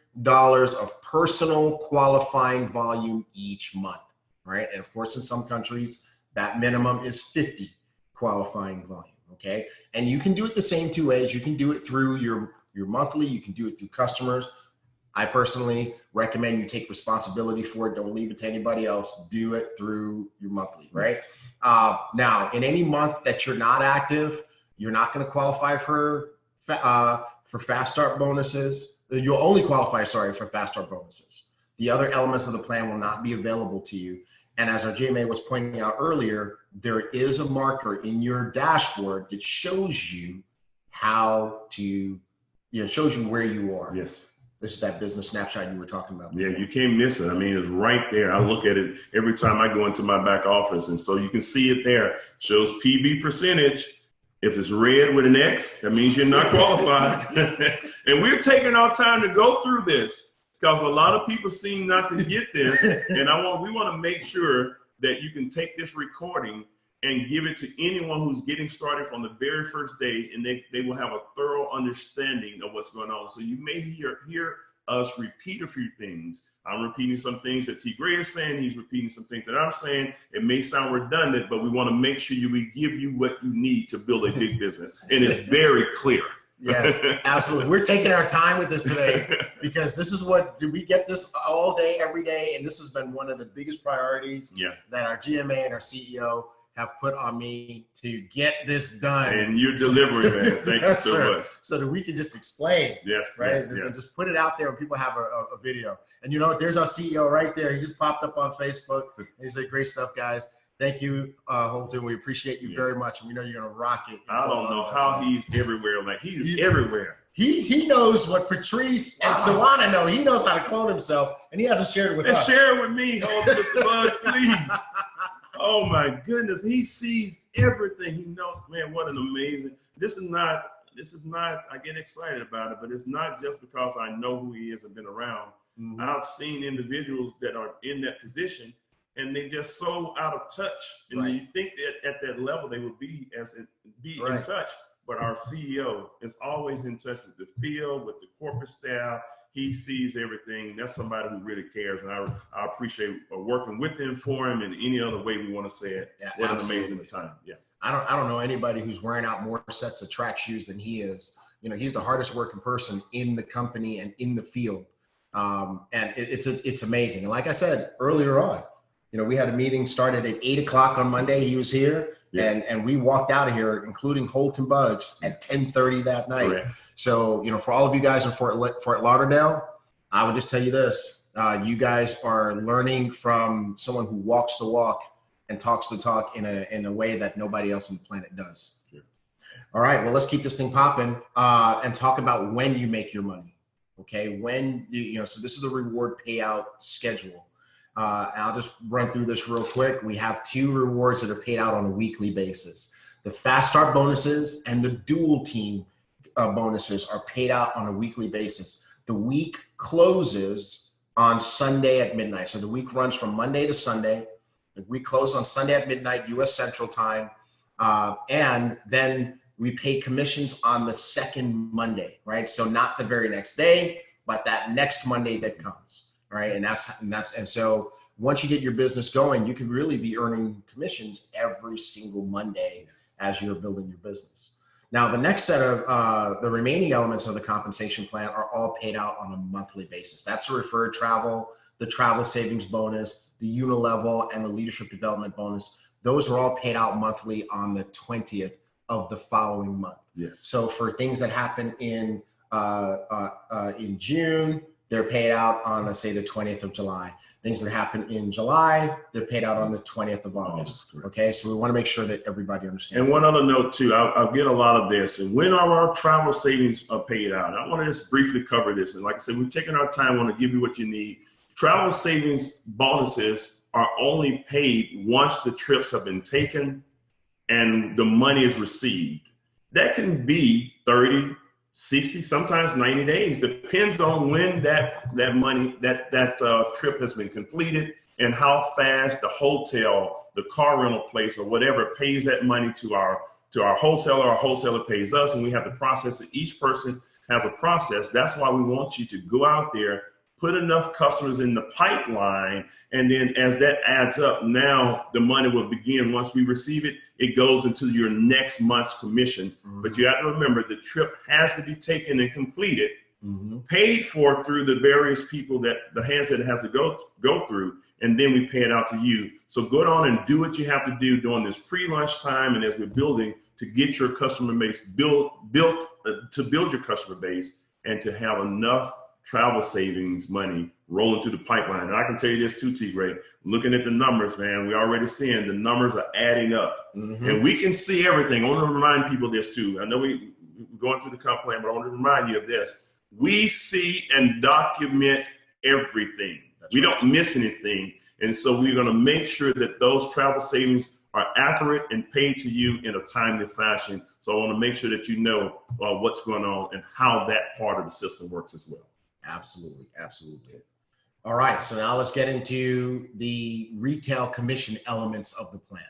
of personal qualifying volume each month, right? And of course, in some countries, that minimum is 50 qualifying volume, okay? And you can do it the same 2 ways. You can do it through your monthly, you can do it through customers. I personally recommend you take responsibility for it. Don't leave it to anybody else. Do it through your monthly, right? Now, in any month that you're not active, you're not going to qualify for fast start bonuses. You'll only qualify, for fast start bonuses. The other elements of the plan will not be available to you. And as our GMA was pointing out earlier, there is a marker in your dashboard that shows you how to, shows you where you are. Yes. This is that business snapshot you were talking about before. Yeah, you can't miss it. I mean, it's right there. I look at it every time I go into my back office. And so you can see it there. It shows PB percentage. If it's red with an X, that means you're not qualified. And we're taking our time to go through this because a lot of people seem not to get this. And we want to make sure that you can take this recording and give it to anyone who's getting started from the very first day, and they will have a thorough understanding of what's going on. So you may hear us repeat a few things. I'm repeating some things that T. Gray is saying. He's repeating some things that I'm saying. It may sound redundant, but we want to make sure we give you what you need to build a big business. And it's very clear. Yes, absolutely. We're taking our time with this today because this is we get this all day, every day. And this has been one of the biggest priorities that our GMA and our CEO have put on me to get this done. And you're delivering, man. Thank you so much. So that we can just explain, right? And just put it out there and people have a video. And there's our CEO right there. He just popped up on Facebook. And he said, great stuff, guys. Thank you, Holton. We appreciate you very much. And we know you're going to rock it. I don't know how he's everywhere. Like he's everywhere. He knows what Patrice and Tawana know. He knows how to clone himself, and he hasn't shared it with us. Share it with me, Mr. Bud, please. Oh my goodness, he sees everything. He knows, man, what an amazing. This is not, I get excited about it, but it's not just because I know who he is and been around. Mm-hmm. I've seen individuals that are in that position and they just so out of touch. And you think that at that level they would be in touch. But our CEO is always in touch with the field, with the corporate staff. He sees everything. That's somebody who really cares. And I appreciate working with him, for him, in any other way we want to say it. Yeah, what an amazing time. Yeah. I don't know anybody who's wearing out more sets of track shoes than he is. He's the hardest working person in the company and in the field. And it's amazing. And like I said earlier on, we had a meeting started at 8 o'clock on Monday. He was here. Yeah. And we walked out of here, including Holton Bugs, at 10:30 that night. Correct. So, for all of you guys in Fort Lauderdale, I would just tell you this. You guys are learning from someone who walks the walk and talks the talk in a way that nobody else on the planet does. Sure. All right, well, let's keep this thing popping and talk about when you make your money. Okay, so this is the reward payout schedule. I'll just run through this real quick. We have 2 rewards that are paid out on a weekly basis. The Fast Start bonuses and the Dual Team bonuses are paid out on a weekly basis. The week closes on Sunday at midnight. So the week runs from Monday to Sunday. The week closes on Sunday at midnight, U.S. Central Time. And then we pay commissions on the second Monday, right? So not the very next day, but that next Monday that comes. Right. And so once you get your business going, you can really be earning commissions every single Monday as you're building your business. Now, the next set of the remaining elements of the compensation plan are all paid out on a monthly basis. That's the referred travel, the travel savings bonus, the unilevel, and the leadership development bonus. Those are all paid out monthly on the 20th of the following month. Yes. So for things that happen in June, they're paid out on, let's say, the 20th of July. Things that happen in July, they're paid out on the 20th of August. Okay, so we want to make sure that everybody understands. And one other note too, I'll get a lot of this. And when our travel savings are paid out, I want to just briefly cover this. And like I said, we've taken our time. I want to give you what you need. Travel savings bonuses are only paid once the trips have been taken and the money is received. That can be 30, 60, sometimes 90 days. Depends on when that money, that trip has been completed and how fast the hotel, the car rental place, or whatever pays that money to our wholesaler. Our wholesaler pays us, and we have to process it. Each person has a process. That's why we want you to go out there, put enough customers in the pipeline, and then as that adds up, now the money will begin. Once we receive it, it goes into your next month's commission. Mm-hmm. But you have to remember, the trip has to be taken and completed, mm-hmm. paid for through the various people that the hands that it has to go through, and then we pay it out to you. So go on and do what you have to do during this pre-lunch time, and as we're building to get your customer base built to build your customer base and to have enough travel savings money rolling through the pipeline. And I can tell you this too, T. Gray, looking at the numbers, man, we're already seeing the numbers are adding up. Mm-hmm. And we can see everything. I want to remind people this too. I know we're going through the comp plan, but I want to remind you of this. We see and document everything. We don't miss anything. And so we're going to make sure that those travel savings are accurate and paid to you in a timely fashion. So I want to make sure that you know what's going on and how that part of the system works as well. Absolutely. Absolutely. All right. So now let's get into the retail commission elements of the plan.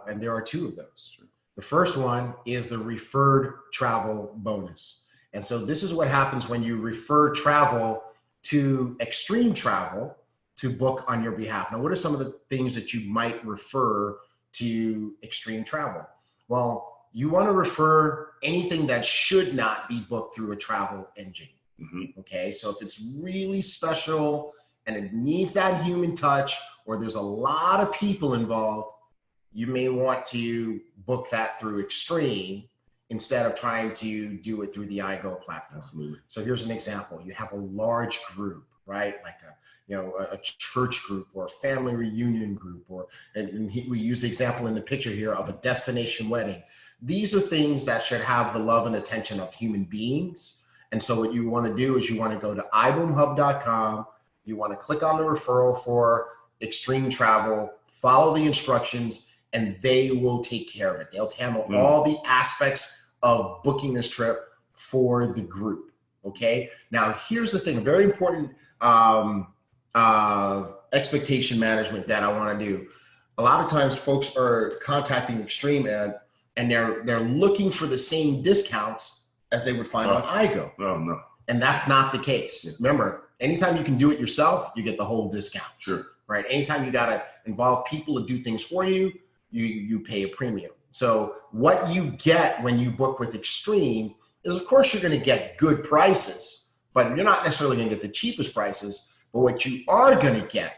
And there are two of those. The first one is the referred travel bonus. And so this is what happens when you refer travel to Extreme Travel to book on your behalf. Now, what are some of the things that you might refer to Extreme Travel? Well, you want to refer anything that should not be booked through a travel engine. Mm-hmm. Okay, so if it's really special and it needs that human touch, or there's a lot of people involved, you may want to book that through Extreme instead of trying to do it through the iGo platform. Absolutely. So here's an example. You have a large group, right? Like a church group or a family reunion group, we use the example in the picture here of a destination wedding. These are things that should have the love and attention of human beings. And so what you want to do is you want to go to iboomhub.com. You want to click on the referral for Extreme Travel, follow the instructions, and they will take care of it. They'll handle all the aspects of booking this trip for the group. Okay. Now, here's the thing, very important expectation management that I want to do. A lot of times folks are contacting Extreme and they're looking for the same discounts as they would find on iGo. Oh, no. And that's not the case. Yes. Remember, anytime you can do it yourself, you get the whole discount. Sure. Right? Anytime you got to involve people to do things for you, you pay a premium. So what you get when you book with Extreme is, of course, you're going to get good prices, but you're not necessarily going to get the cheapest prices. But what you are going to get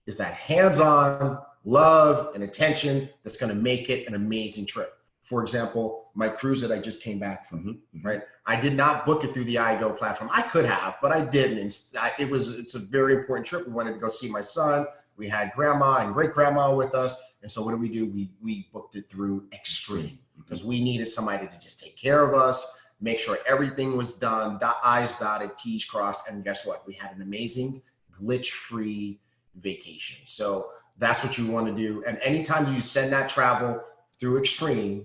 is that hands-on love and attention that's going to make it an amazing trip. For example, my cruise that I just came back from, mm-hmm. right? I did not book it through the iGo platform. I could have, but I didn't. It's a very important trip. We wanted to go see my son. We had grandma and great grandma with us. And so what do? We booked it through Extreme because we needed somebody to just take care of us, make sure everything was done, I's dotted, T's crossed. And guess what? We had an amazing glitch-free vacation. So that's what you want to do. And anytime you send that travel through Extreme,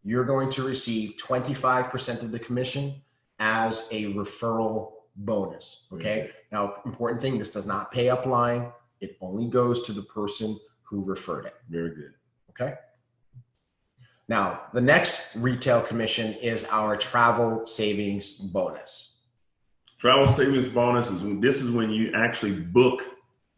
you're going to receive 25% of the commission as a referral bonus. Okay. Now, important thing, this does not pay upline. It only goes to the person who referred it. Very good. Okay. Now, the next retail commission is our travel savings bonus. Travel savings bonus is when you actually book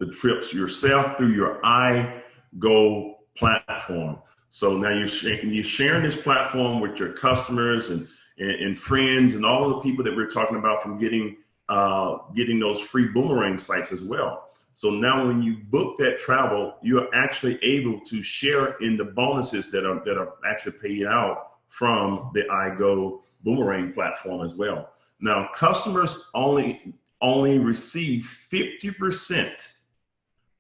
the trips yourself through your iGo platform. So now you're sharing this platform with your customers and friends and all of the people that we're talking about from getting those free Boomerang sites as well. So now when you book that travel, you're actually able to share in the bonuses that are actually paid out from the iGo Boomerang platform as well. Now, customers only only receive 50%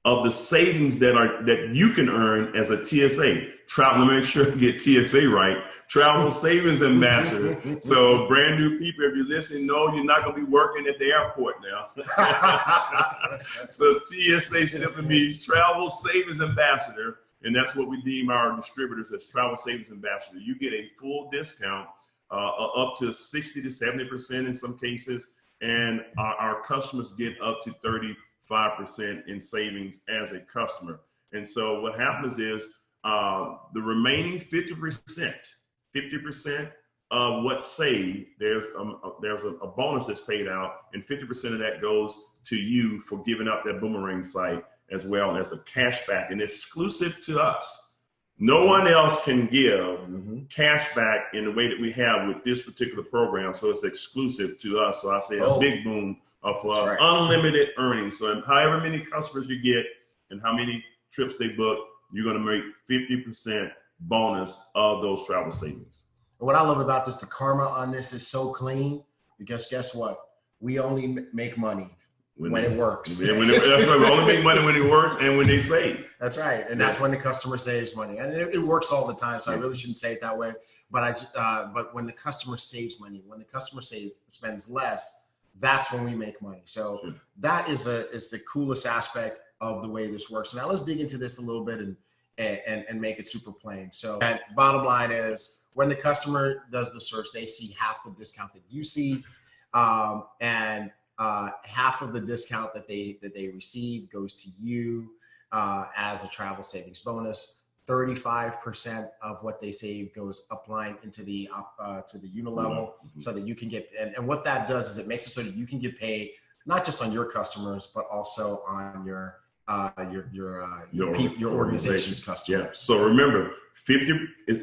of the savings that you can earn as a TSA. Travel, let me make sure I get TSA right. Travel Savings Ambassador. So brand new people, if you're listening, no, you're not going to be working at the airport now. So TSA simply means Travel Savings Ambassador. And that's what we deem our distributors as Travel Savings Ambassador. You get a full discount, up to 60 to 70% in some cases. And our customers get up to 35% in savings as a customer. And so what happens is the remaining 50% of what's saved, there's a bonus that's paid out, and 50% of that goes to you for giving up that Ibuumerang site, as well as a cash back, and exclusive to us. No one else can give cash back in the way that we have with this particular program, so it's exclusive to us. So I say a big boom for us, unlimited earnings. So however many customers you get and how many trips they book, you're going to make 50% bonus of those travel savings. What I love about this, the karma on this is so clean, because guess what? We only make money when it works. Yeah, we only make money when it works and when they save. That's right. And that's when the customer saves money. And it works all the time, so I really shouldn't say it that way. But but when the customer saves money, when the customer spends less, that's when we make money. So that is the coolest aspect of the way this works. So now let's dig into this a little bit and make it super plain. So bottom line is, when the customer does the search, they see half the discount that you see, and half of the discount that they receive goes to you as a travel savings bonus. 35% of what they save goes upline into the to the unilevel, so that you can get, and what that does is it makes it so that you can get paid not just on your customers, but also on your organization's customers. Yeah. So remember,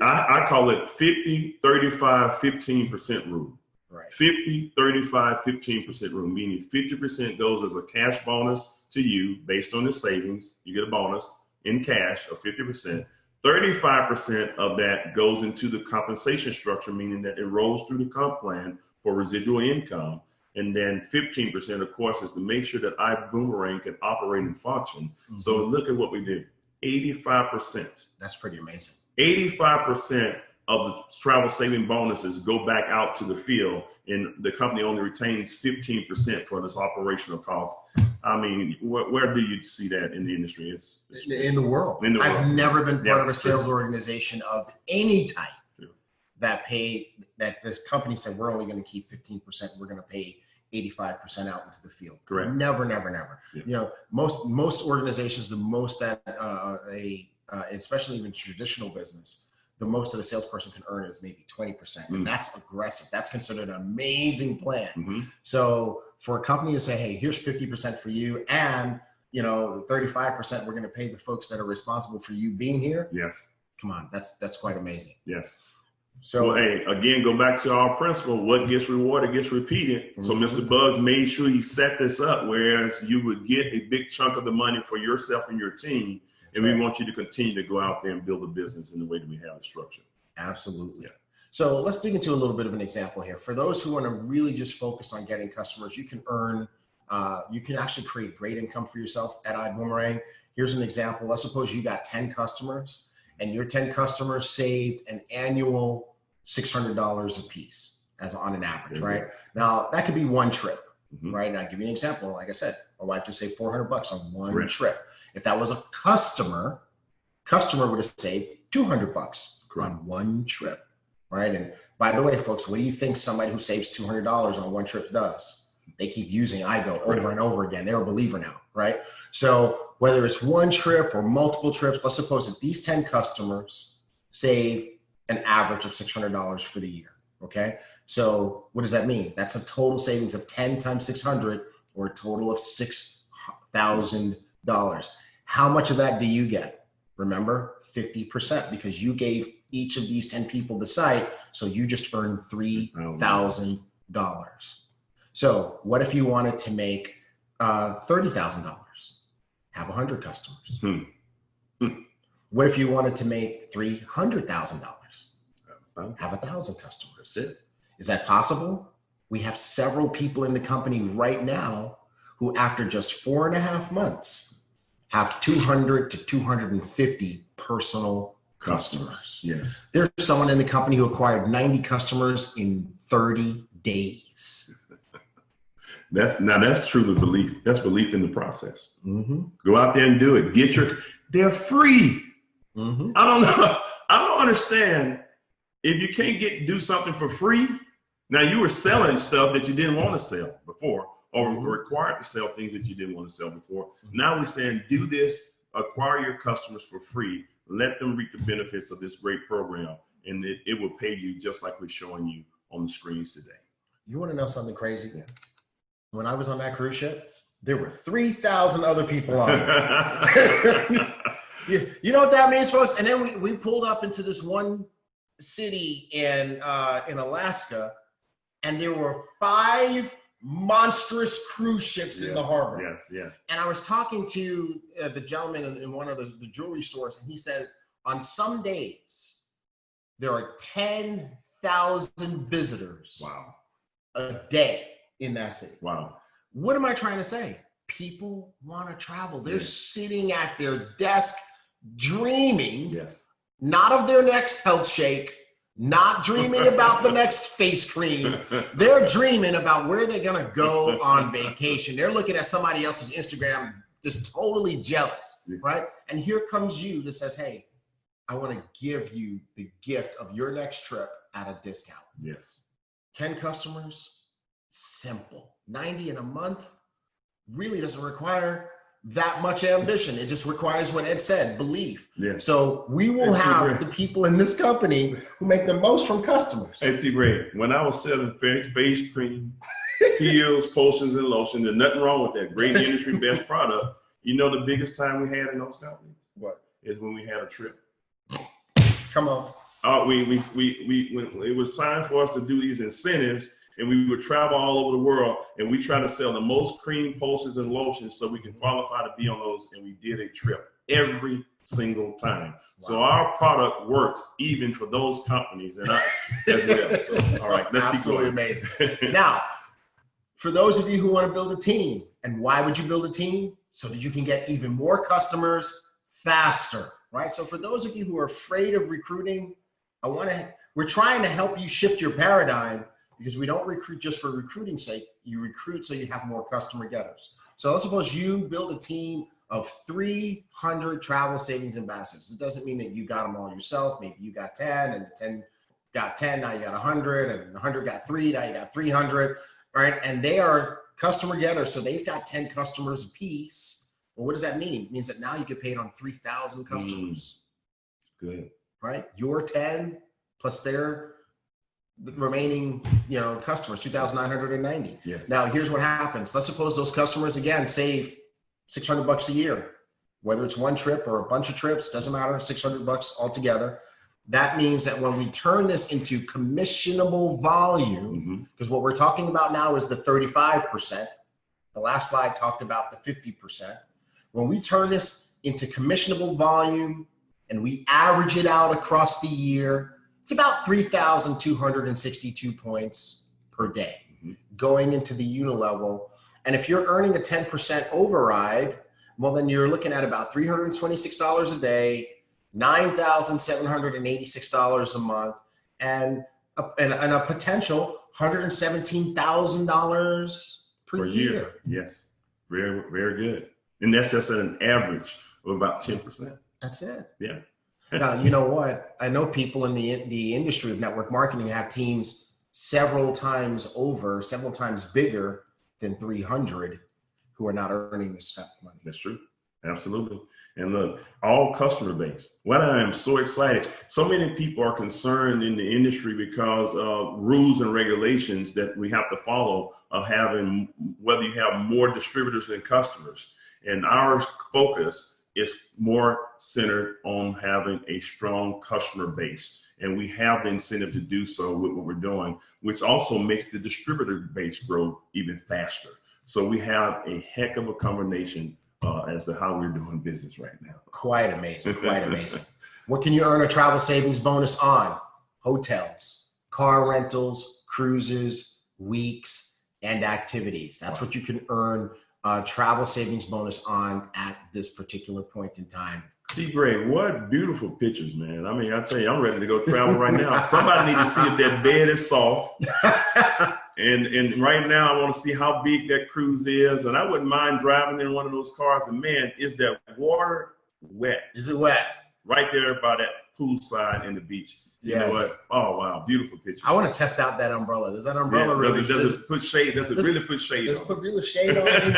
I call it 50, 35, 15% rule. Right. 50, 35, 15% rule, meaning 50% goes as a cash bonus to you based on the savings. You get a bonus in cash of 50%. 35% of that goes into the compensation structure, meaning that it rolls through the comp plan for residual income. And then 15%, of course, is to make sure that Ibuumerang can operate and function. So look at what we did. 85%. That's pretty amazing. 85% of the travel saving bonuses go back out to the field, and the company only retains 15% for this operational cost. I mean, where do you see that in the industry? It's in the world. I've never been part of a sales organization of any type that this company said, we're only going to keep 15%. We're going to pay 85% out into the field. Correct. Never. Yeah. You know, most organizations, the most that especially even traditional business, the most that a salesperson can earn is maybe 20%. And that's aggressive. That's considered an amazing plan. So for a company to say, hey, here's 50% for you, and 35% we're going to pay the folks that are responsible for you being here. Yes. Come on, that's quite amazing. Yes. So, well, hey, again, go back to our principle: what gets rewarded gets repeated. So Mr. Buzz made sure he set this up, whereas you would get a big chunk of the money for yourself and your team. And we want you to continue to go out there and build a business in the way that we have it structured. Absolutely. Yeah. So let's dig into a little bit of an example here. For those who want to really just focus on getting customers, you can actually create great income for yourself at Ibuumerang. Here's an example. Let's suppose you got 10 customers, and your 10 customers saved an annual $600 a piece on an average, right? Now that could be one trip, right? And I'll give you an example. Like I said, my wife just saved $400 on one trip. If that was a customer would have saved $200 on one trip, right? And by the way, folks, what do you think somebody who saves $200 on one trip does? They keep using iGo over and over again. They're a believer now, right? So whether it's one trip or multiple trips, let's suppose that these 10 customers save an average of $600 for the year, okay? So what does that mean? That's a total savings of 10 times 600, or a total of $6,000. How much of that do you get? Remember, 50%, because you gave each of these 10 people the site, so you just earned $3,000. So what if you wanted to make $30,000? Have 100 customers. What if you wanted to make $300,000? Have 1,000 customers. Is that possible? We have several people in the company right now who, after just 4.5 months, have 200 to 250 personal customers. Yes. There's someone in the company who acquired 90 customers in 30 days. That's truly belief. That's belief in the process. Mm-hmm. Go out there and do it. They're free. Mm-hmm. I don't know. I don't understand if you can't do something for free. Now, you were selling stuff that you didn't want to sell before, or were required to sell things that you didn't want to sell before. Now we're saying, do this, acquire your customers for free, let them reap the benefits of this great program, and it will pay you just like we're showing you on the screens today. You want to know something crazy? Yeah. When I was on that cruise ship, there were 3,000 other people on it. You know what that means, folks? And then we pulled up into this one city in Alaska, and there were 5 monstrous cruise ships in the harbor. Yes, yes. And I was talking to the gentleman in one of the jewelry stores, and he said on some days there are 10,000 visitors a day in that city. Wow. What am I trying to say? People want to travel. They're sitting at their desk dreaming, not of their next health shake, not dreaming about the next face cream. They're dreaming about where they're going to go on vacation. They're looking at somebody else's Instagram, just totally jealous, right? And here comes you that says, hey, I want to give you the gift of your next trip at a discount. Yes. 10 customers, simple. 90 in a month really doesn't require that much ambition. It just requires what Ed said, belief. Yeah. So we will have the people in this company who make the most from customers. It's great. When I was selling face cream, peels, potions, and lotion, there's nothing wrong with that. Great industry best product. You know the biggest time we had in those companies? What? Is when we had a trip. Come on. When it was time for us to do these incentives, and we would travel all over the world, and we try to sell the most cream, potions, and lotions so we can qualify to be on those, and we did a trip every single time. Wow. So our product works even for those companies and us as well. So, all right, let's keep going. Absolutely amazing. Now, for those of you who want to build a team, and why would you build a team? So that you can get even more customers faster, right? So for those of you who are afraid of recruiting, we're trying to help you shift your paradigm, because we don't recruit just for recruiting's sake. You recruit so you have more customer getters. So let's suppose you build a team of 300 travel savings ambassadors. It doesn't mean that you got them all yourself. Maybe you got 10, and the 10 got 10, now you got 100, and 100 got 3, now you got 300, right? And they are customer getters, so they've got 10 customers apiece. Well, what does that mean? It means that now you get paid on 3,000 customers. Good. Right? Your 10 plus their the remaining, customers, 2,990. Yes. Now, here's what happens. Let's suppose those customers, again, save $600 a year, whether it's one trip or a bunch of trips, doesn't matter, $600 altogether. That means that when we turn this into commissionable volume, because what we're talking about now is the 35%. The last slide talked about the 50%. When we turn this into commissionable volume and we average it out across the year, it's about 3,262 points per day going into the unilevel. And if you're earning a 10% override, well, then you're looking at about $326 a day, $9,786 a month, and a potential $117,000 per year. Yes, very, very good. And that's just at an average of about 10%. That's it. Yeah. Now, you know what? I know people in the industry of network marketing have teams several times bigger than 300 who are not earning this money. That's true. Absolutely. And look, all customer based. What I am so excited. So many people are concerned in the industry because of rules and regulations that we have to follow of having, whether you have more distributors than customers. And our focus is more centered on having a strong customer base. And we have the incentive to do so with what we're doing, which also makes the distributor base grow even faster. So we have a heck of a combination as to how we're doing business right now. Quite amazing, quite amazing. What can you earn a travel savings bonus on? Hotels, car rentals, cruises, weeks, and activities. That's what you can earn travel savings bonus on at this particular point in time. See, Greg, what beautiful pictures, man. I mean, I tell you, I'm ready to go travel right now. Somebody need to see if that bed is soft. And right now, I want to see how big that cruise is. And I wouldn't mind driving in one of those cars. And man, is that water wet? Is it wet? Right there by that poolside and the beach. You know what? Oh, wow. Beautiful picture. I want to test out that umbrella. Does that umbrella really? Does it put shade? Does it really put shade on? Does it put real shade on it?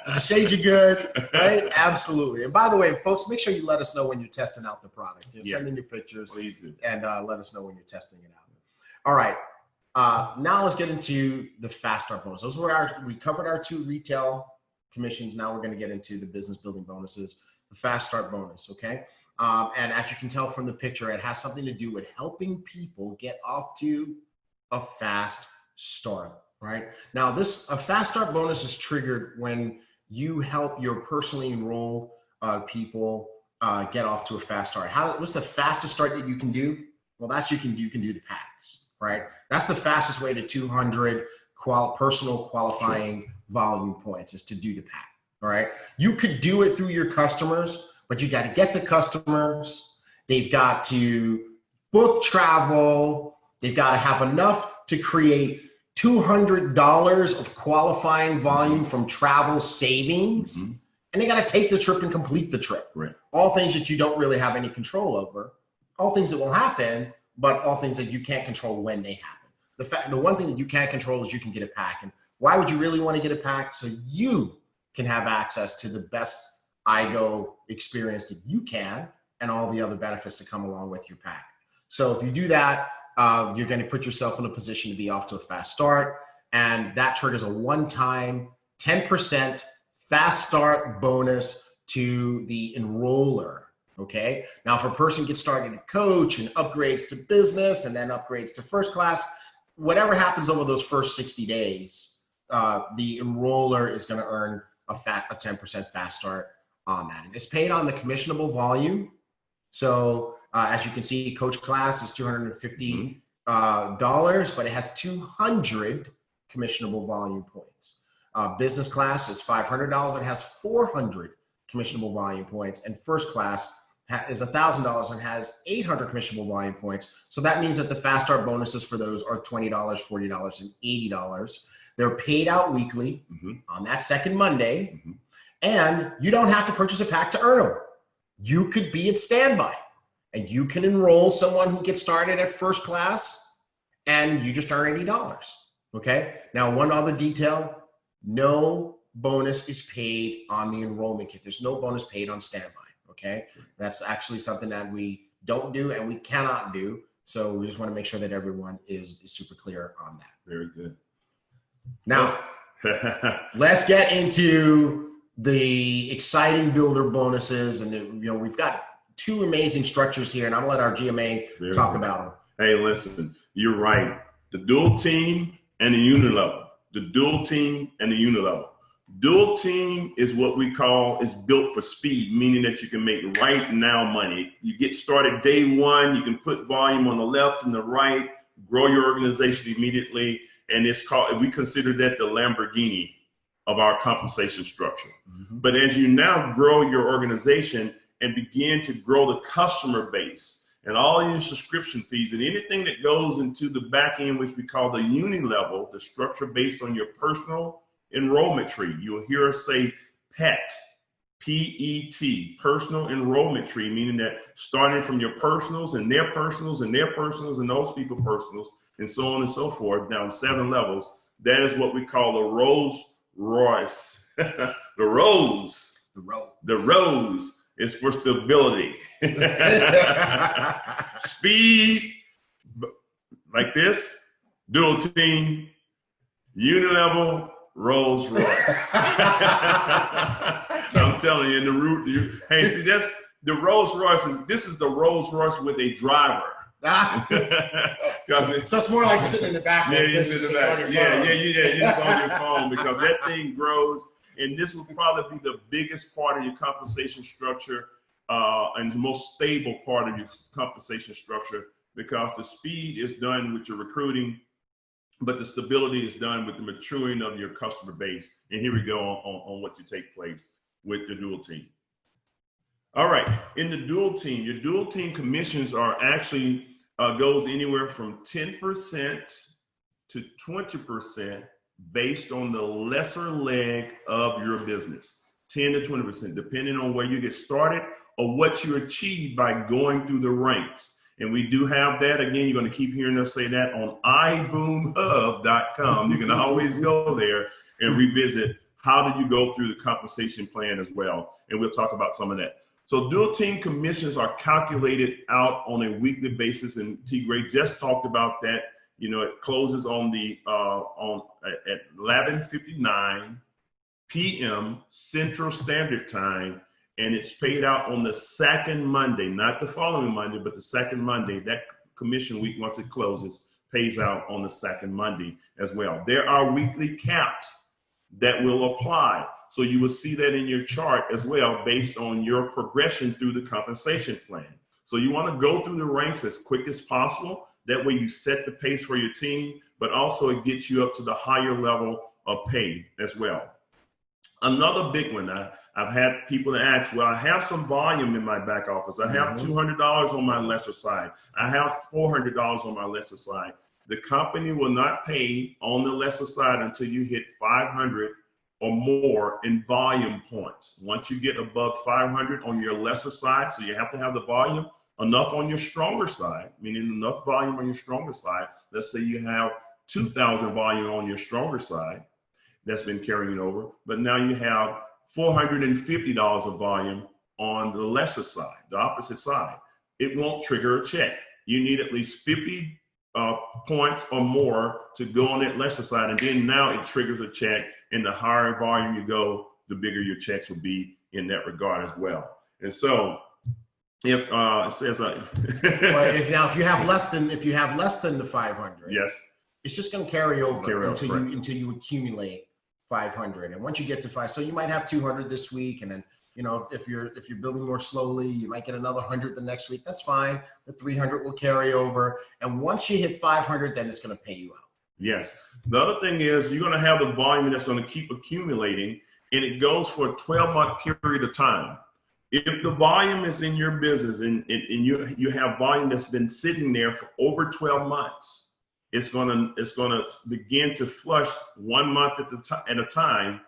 Does it shade you good? Right? Absolutely. And by the way, folks, make sure you let us know when you're testing out the product. Send in your pictures. Please do. And let us know when you're testing it out. All right. Now let's get into the Fast Start bonus. Those were we covered our 2 retail commissions. Now we're going to get into the business building bonuses, the Fast Start bonus. Okay. And as you can tell from the picture, it has something to do with helping people get off to a fast start, right? Now, a Fast Start bonus is triggered when you help your personally enrolled people get off to a fast start. What's the fastest start that you can do? Well, you can do the packs, right? That's the fastest way to 200 personal qualifying volume points is to do the pack, all right? You could do it through your customers, but you got to get the customers. They've got to book travel. They've got to have enough to create $200 of qualifying volume from travel savings. Mm-hmm. And they got to take the trip and complete the trip. Right. All things that you don't really have any control over. All things that will happen, but all things that you can't control when they happen. The one thing that you can't control is you can get a pack. And why would you really want to get a pack? So you can have access to the best IGO experience that you can and all the other benefits that come along with your pack. So if you do that, you're going to put yourself in a position to be off to a fast start. And that triggers a one-time 10% fast start bonus to the enroller. Okay. Now, if a person gets started at coach and upgrades to business and then upgrades to first class, whatever happens over those first 60 days, the enroller is going to earn a 10% fast start on that. And it's paid on the commissionable volume. So as you can see, coach class is $250, but it has 200 commissionable volume points. Business class is $500, but it has 400 commissionable volume points. And first class is $1,000 and has 800 commissionable volume points. So that means that the fast start bonuses for those are $20, $40, and $80. They're paid out weekly on that second Monday. And you don't have to purchase a pack to earn them. You could be at standby and you can enroll someone who gets started at first class and you just earn $80. Okay. Now, one other detail, no bonus is paid on the enrollment kit. There's no bonus paid on standby. Okay. That's actually something that we don't do and we cannot do. So we just want to make sure that everyone is super clear on that. Very good. Now, let's get into the exciting builder bonuses. And we've got 2 amazing structures here, and I'm gonna let our GMA talk about them. Hey, listen, you're right. The dual team and the unit level. The dual team and the unit level. Dual team is what we call is built for speed, meaning that you can make right now money. You get started day one, you can put volume on the left and the right, grow your organization immediately, and we consider that the Lamborghini of our compensation structure. But as you now grow your organization and begin to grow the customer base and all your subscription fees and anything that goes into the back end, which we call the uni level, the structure based on your personal enrollment tree. You'll hear us say PET, P-E-T, personal enrollment tree, meaning that starting from your personals and their personals and their personals and those people personals and so on and so forth, down 7 levels, that is what we call the Rolls Royce. The Rose is for stability. Speed, like this, dual team, unilevel, Rolls Royce. I'm telling you, in the root, hey, see, that's the Rolls Royce. This is the Rolls Royce with a driver. So it's more like you're sitting in the back. Yeah, you're sitting in the back. You're just on your phone because that thing grows. And this will probably be the biggest part of your compensation structure and the most stable part of your compensation structure because the speed is done with your recruiting but the stability is done with the maturing of your customer base. And here we go on what you take place with the dual team. All right, in the dual team, your dual team commissions are actually goes anywhere from 10% to 20% based on the lesser leg of your business. 10 to 20%, depending on where you get started or what you achieve by going through the ranks. And we do have that. Again, you're going to keep hearing us say that on ibuumerang.com. You can always go there and revisit how did you go through the compensation plan as well. And we'll talk about some of that. So dual team commissions are calculated out on a weekly basis, and T. Gray just talked about that. You know, it closes on the at 11:59 p.m. Central Standard Time, and it's paid out on the second Monday, not the following Monday, but the second Monday. That commission week, once it closes, pays out on the second Monday as well. There are weekly caps that will apply. So you will see that in your chart as well, based on your progression through the compensation plan. So you want to go through the ranks as quick as possible. That way you set the pace for your team, but also it gets you up to the higher level of pay as well. Another big one, I've had people that ask, well, I have some volume in my back office. I have $200 on my lesser side. I have $400 on my lesser side. The company will not pay on the lesser side until you hit 500 or more in volume points. Once you get above 500 on your lesser side, so you have to have the volume enough on your stronger side, meaning enough volume on your stronger side. Let's say you have 2,000 volume on your stronger side that's been carrying over, but now you have $450 of volume on the lesser side, the opposite side. It won't trigger a check. You need at least 50 points or more to go on that lesser side, and then now it triggers a check, and the higher volume you go, the bigger your checks will be in that regard as well. And so if it says well, if you have less than the 500, yes, it's just going to carry over until you accumulate 500. And once you get to 5, so you might have 200 this week, and then you know, if you're building more slowly, you might get another 100 the next week. That's fine. The 300 will carry over, and once you hit 500, then it's going to pay you out. Yes. The other thing is you're going to have the volume that's going to keep accumulating, and it goes for a 12-month period of time. If the volume is in your business and you have volume that's been sitting there for over 12 months, it's going to begin to flush 1 month at a time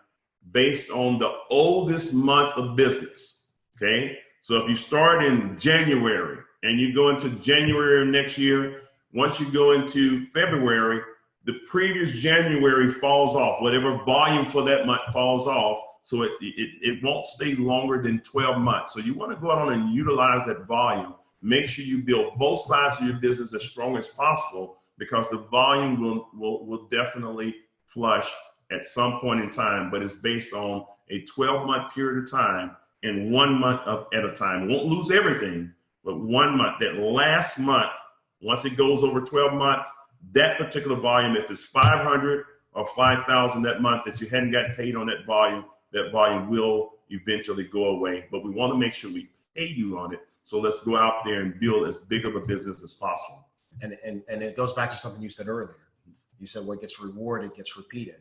based on the oldest month of business. Okay. So if you start in January and you go into January of next year, once you go into February, the previous January falls off. Whatever volume for that month falls off. So it won't stay longer than 12 months. So you want to go out and utilize that volume. Make sure you build both sides of your business as strong as possible, because the volume will definitely flush at some point in time, but it's based on a 12-month period of time and 1 month at a time. Won't lose everything, but 1 month. That last month, once it goes over 12 months, that particular volume, if it's 500 or 5,000 that month that you hadn't gotten paid on that volume will eventually go away. But we want to make sure we pay you on it. So let's go out there and build as big of a business as possible. And it goes back to something you said earlier. You said what gets rewarded gets repeated.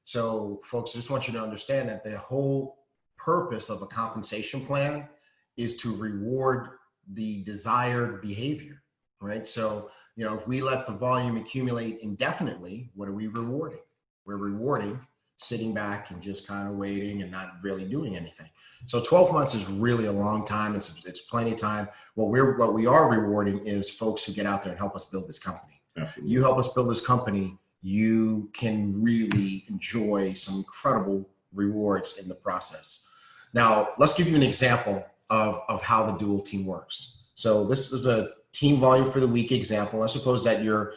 So folks, I just want you to understand that the whole purpose of a compensation plan is to reward the desired behavior, right? So, you know, if we let the volume accumulate indefinitely, what are we rewarding? We're rewarding sitting back and just kind of waiting and not really doing anything. So 12 months is really a long time. It's plenty of time. What we are rewarding is folks who get out there and help us build this company. Absolutely. You help us build this company, you can really enjoy some incredible rewards in the process. Now, let's give you an example of how the dual team works. So this is a team volume for the week example. I suppose that your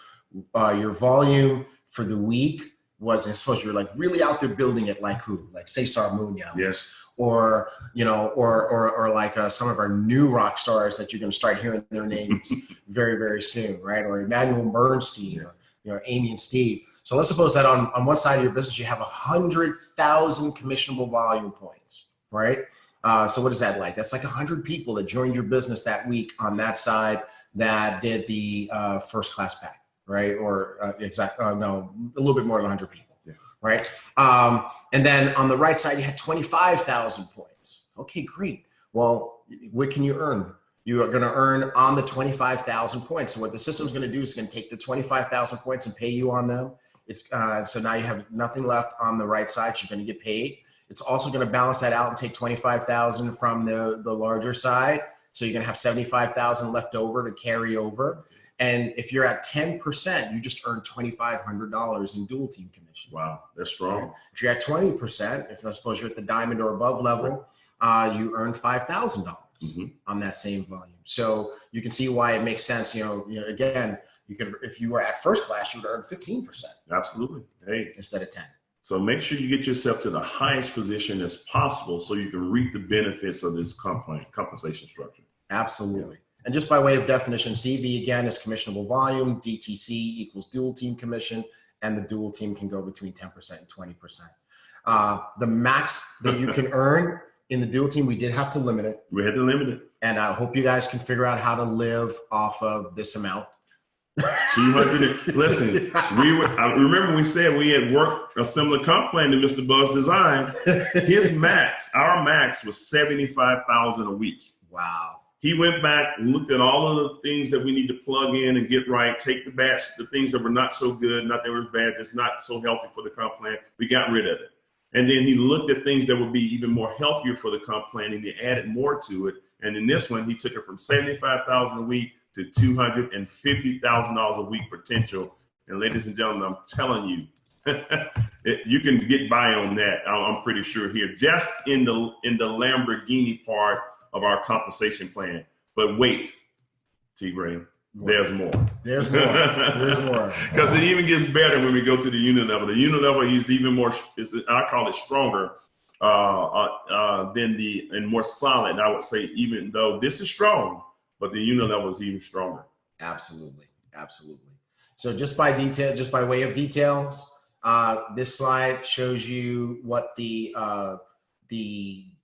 volume for the week was, I suppose you're like really out there building it, like who? Like Cesar Munoz. Yes. Or, you know, or like some of our new rock stars that you're going to start hearing their names very, very soon, right? Or Emmanuel Bernstein, yes. Or, you know, Amy and Steve. So let's suppose that on one side of your business, you have 100,000 commissionable volume points, right? So what is that like? That's like 100 people that joined your business that week on that side that did the first class pack, right? Or no, a little bit more than 100 people, Yeah. right? And then on the right side, you had 25,000 points. Okay, great. Well, what can you earn? You are going to earn on the 25,000 points. So what the system is going to do is going to take the 25,000 points and pay you on them. It's so now you have nothing left on the right side. So you're going to get paid. It's also going to balance that out and take 25,000 from the larger side. So you're going to have 75,000 left over to carry over. And if you're at 10%, you just earn $2,500 in dual team commission. Wow, that's strong. If you're at 20%, if I suppose you're at the diamond or above level, you earn $5,000 on that same volume. So you can see why it makes sense. Again, you could, if you were at first class, you would earn 15%. Absolutely. Hey, instead of 10. So make sure you get yourself to the highest position as possible so you can reap the benefits of this compensation structure. Absolutely. Yeah. And just by way of definition, CV again is commissionable volume, DTC equals dual team commission, and the dual team can go between 10% and 20%. The max that you can earn in the dual team, we did have to limit it. We had to limit it. And I hope you guys can figure out how to live off of this amount. 200. Listen, I remember we said we had worked a similar comp plan to Mr. Buzz designed. Our max was 75,000 a week. Wow. He went back and looked at all of the things that we need to plug in and get right, take the things that were not so good, not that was bad, just not so healthy for the comp plan. We got rid of it. And then he looked at things that would be even more healthier for the comp plan, and he added more to it. And in this one, he took it from 75,000 a week to $250,000 a week potential. And ladies and gentlemen, I'm telling you, you can get by on that. I'm pretty sure here, just in the Lamborghini part of our compensation plan. But wait, T-Gray, there's more. There's more. There's more. Because it even gets better when we go to the unit level. The unit level is even more, I call it stronger and more solid. I would say, even though this is strong, but the unit level is even stronger. Absolutely. Absolutely. So just by way of details, this slide shows you what the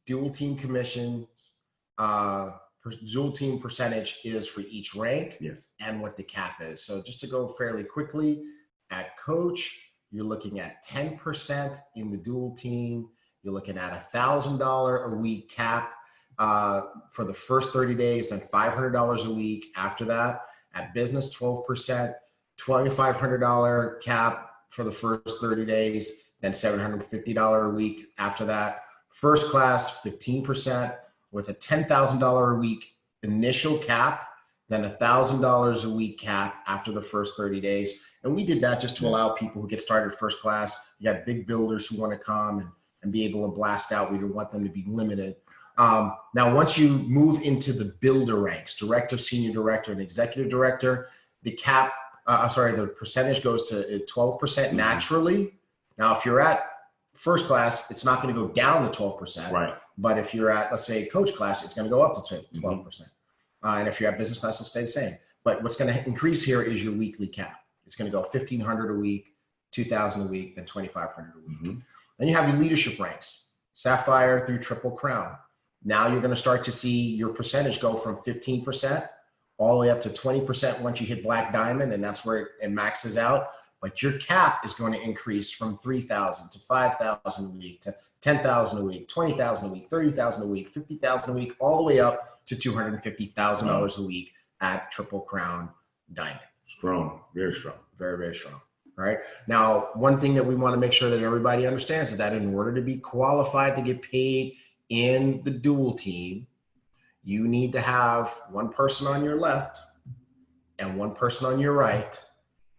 dual team commissions, dual team percentage is for each rank. Yes. And what the cap is. So just to go fairly quickly, at coach, you're looking at 10% in the dual team. You're looking at $1,000 a week cap for the first 30 days, then $500 a week after that. At business, 12%, $2,500 cap for the first 30 days, then $750 a week after that. First class, 15%, with a $10,000 a week initial cap, then $1,000 a week cap after the first 30 days. And we did that just to allow people who get started first class. You got big builders who want to come and be able to blast out. We don't want them to be limited. Now, once you move into the builder ranks, director, senior director, and executive director, the cap, the percentage goes to 12% naturally. Now, if you're at first class, it's not going to go down to 12%. Right. But if you're at, let's say, coach class, it's going to go up to 12%. And if you're at business class, it'll stay the same. But what's going to increase here is your weekly cap. It's going to go $1,500 a week, $2,000 a week, then $2,500 a week. Then you have your leadership ranks, Sapphire through Triple Crown. Now you're going to start to see your percentage go from 15% all the way up to 20% once you hit Black Diamond, and that's where it maxes out. But your cap is going to increase from $3,000 to $5,000 a week to $10,000 a week, $20,000 a week, $30,000 a week, $50,000 a week, all the way up to $250,000 a week at Triple Crown Diamond. Strong, very strong. Very, very strong. All right. Now, one thing that we want to make sure that everybody understands is that in order to be qualified to get paid in the dual team, you need to have one person on your left and one person on your right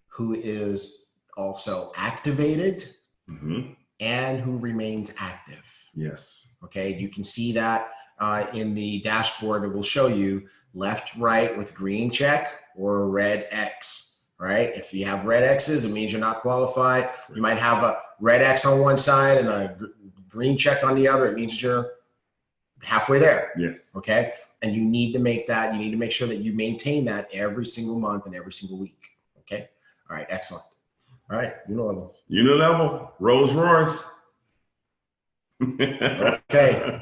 who is also activated and who remains active. Yes. Okay. You can see that in the dashboard. It will show you left, right with green check or red X. Right? If you have red X's, it means you're not qualified. You might have a red X on one side and a green check on the other. It means you're halfway there. Yes. Okay. And you need to make that, you need to make sure that you maintain that every single month and every single week. Okay. All right. Excellent. All right. Unit level. Unit level. Rolls Royce. Okay.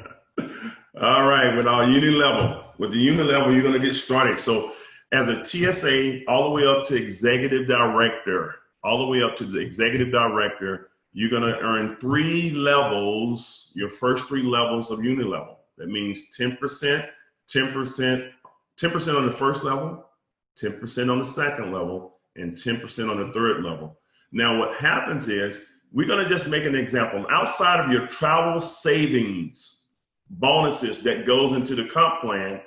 All right. With the unit level, you're going to get started. So as a TSA, all the way up to executive director, you're going to earn 3 levels, your first 3 levels of unilevel. That means 10%, 10%, 10% on the first level, 10% on the second level, and 10% on the third level. Now, what happens is, we're going to just make an example. Outside of your travel savings bonuses that goes into the comp plan,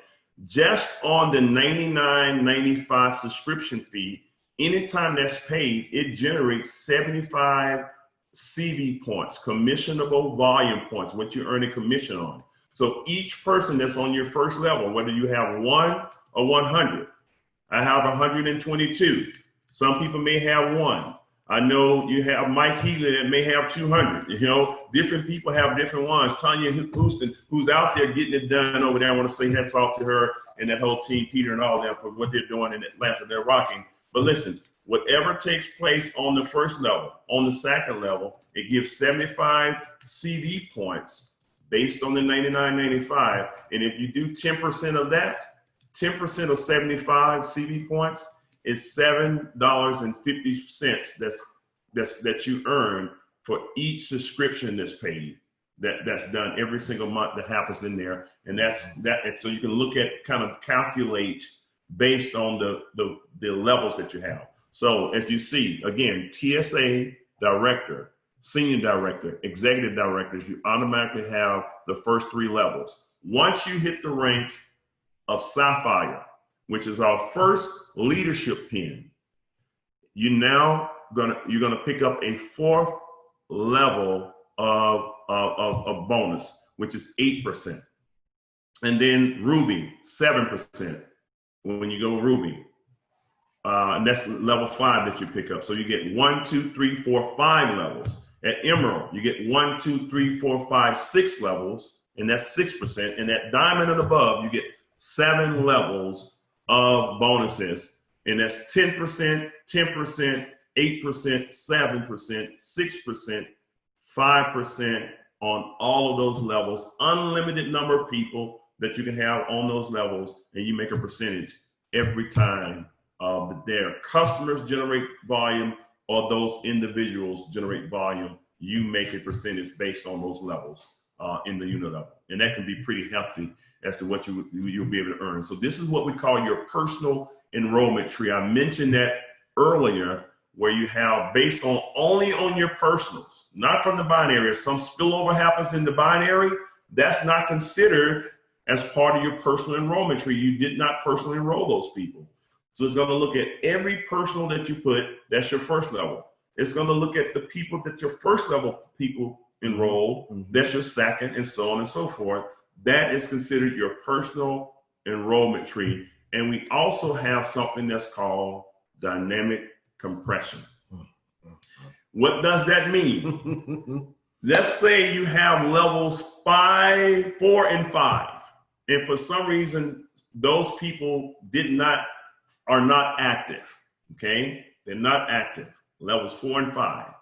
just on the $99.95 subscription fee, anytime that's paid, it generates 75 CV points, commissionable volume points, what you earn a commission on. So each person that's on your first level, whether you have 1 or 100, I have 122. Some people may have 1. I know you have Mike Healy that may have 200. You know, different people have different ones. Tanya Houston, who's out there getting it done over there. I want to say hats off to her and that whole team, Peter and all them, for what they're doing in Atlanta. They're rocking. But listen, whatever takes place on the first level, on the second level, it gives 75 CV points based on the $99.95. And if you do 10% of that, 10% of 75 CV points is $7.50 that you earn for each subscription that's paid. That's done every single month that happens in there. And that's that. So you can look at, kind of calculate based on the levels that you have. So as you see, again, TSA director, senior director, executive directors, you automatically have the first 3 levels. Once you hit the rank of Sapphire, which is our first leadership pin, you're gonna pick up a 4th level of bonus, which is 8%. And then Ruby, 7%. When you go Ruby, and that's level 5 that you pick up. So you get 1, 2, 3, 4, 5 levels. At Emerald, you get 1, 2, 3, 4, 5, 6 levels, and that's 6%. And at Diamond and above, you get 7 levels of bonuses, and that's 10%, 10%, 8%, 7%, 6%, 5% on all of those levels. Unlimited number of people that you can have on those levels, and you make a percentage every time their customers generate volume or those individuals generate volume. You make a percentage based on those levels in the unit level, and that can be pretty hefty as to what you'll be able to earn. So this is what we call your personal enrollment tree. I mentioned that earlier, where you have based on only on your personals, not from the binary. If some spillover happens in the binary, that's not considered as part of your personal enrollment tree. You did not personally enroll those people. So it's going to look at every personal that you put, that's your first level. It's going to look at the people that your first level people enrolled, that's your second, and so on and so forth. That is considered your personal enrollment tree. And we also have something that's called dynamic compression. What does that mean? Let's say you have levels 5, 4, and 5. And for some reason, those people are not active. Okay? They're not active. Levels 4 and 5.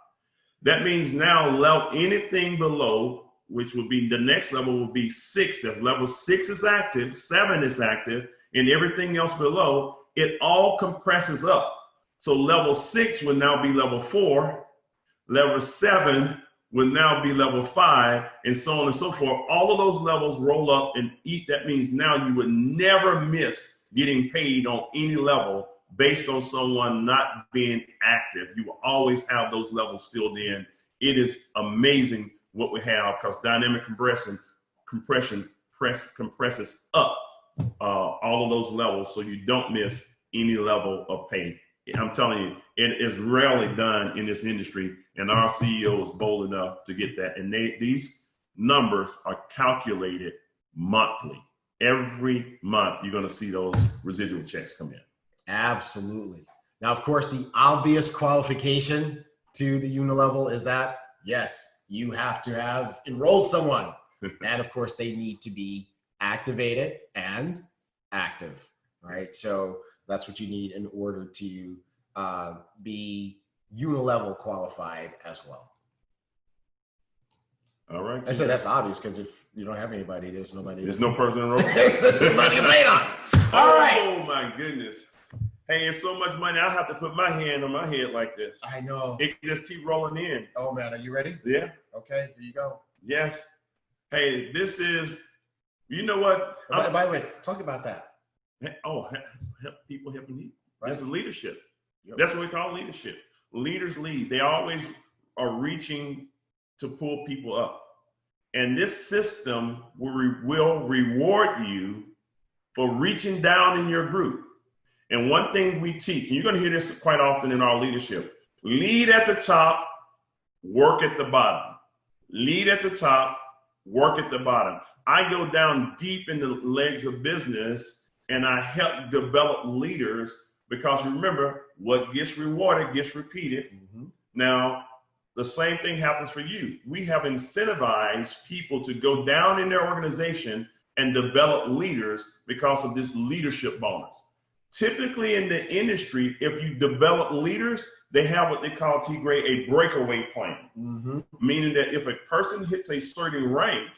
That means now anything below, which would be the next level, would be 6. If level 6 is active, 7 is active, and everything else below, it all compresses up. So level 6 would now be level 4. Level 7 would now be level 5, and so on and so forth. All of those levels roll up and eat. That means now you would never miss getting paid on any level based on someone not being active. You will always have those levels filled in. It is amazing what we have, because dynamic compression compresses up all of those levels, so you don't miss any level of pay. I'm telling you, it is rarely done in this industry, and our CEO is bold enough to get that. And these numbers are calculated monthly. Every month, you're going to see those residual checks come in. Absolutely. Now, of course, the obvious qualification to the unilevel is that, yes, you have to have enrolled someone. And of course, they need to be activated and active, right? So that's what you need in order to be unilevel qualified as well. All right. I said that's obvious, because if you don't have anybody, there's nobody. There's no person enrolled. There's nothing to blame on. All right. Oh my goodness. Hey, it's so much money. I have to put my hand on my head like this. I know. It can just keep rolling in. Oh man, are you ready? Yeah. Okay, here you go. Yes. Hey, this is, you know what? By the way, talk about that. Oh, help people helping you. Right. This is leadership. Yep. That's what we call leadership. Leaders lead. They always are reaching to pull people up. And this system will reward you for reaching down in your group. And one thing we teach, and you're going to hear this quite often in our leadership, lead at the top, work at the bottom. Lead at the top, work at the bottom. I go down deep in the legs of business and I help develop leaders, because remember, what gets rewarded gets repeated. Mm-hmm. Now, the same thing happens for you. We have incentivized people to go down in their organization and develop leaders because of this leadership bonus. Typically in the industry, if you develop leaders, they have what they call, T. Gray, a breakaway plan. Mm-hmm. Meaning that if a person hits a certain rank,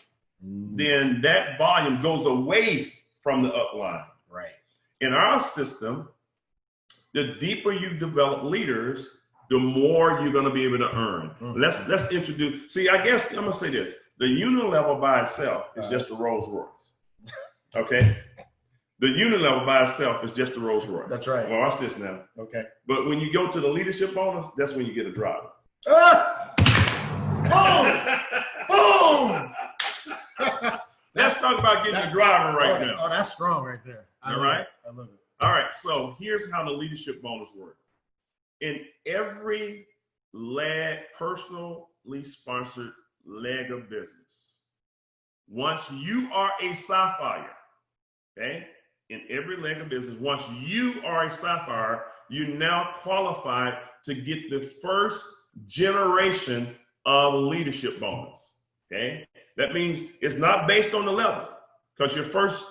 then that volume goes away from the upline. Right. In our system, the deeper you develop leaders, the more you're going to be able to earn. Mm-hmm. Let's introduce. See, I guess I'm going to say this. The unilevel by itself is just a Rolls Royce. Okay? The unilevel by itself is just a Rolls Royce. That's right. Well, watch this now. Okay. But when you go to the leadership bonus, that's when you get a driver. Boom! Let's talk about getting a driver right now. Oh, that's strong right there. All right? I love it. All right, so here's how the leadership bonus works. In every personally sponsored leg of business, once you are a sapphire, okay? In every leg of business, once you are a sapphire, you now qualify to get the first generation of leadership bonus, okay? That means it's not based on the level, because your first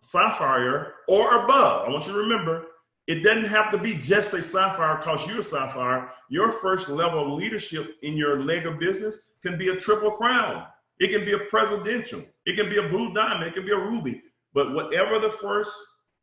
sapphire or above, I want you to remember, it doesn't have to be just a sapphire because you're a sapphire. Your first level of leadership in your leg of business can be a triple crown. It can be a presidential. It can be a blue diamond. It can be a ruby. But whatever the first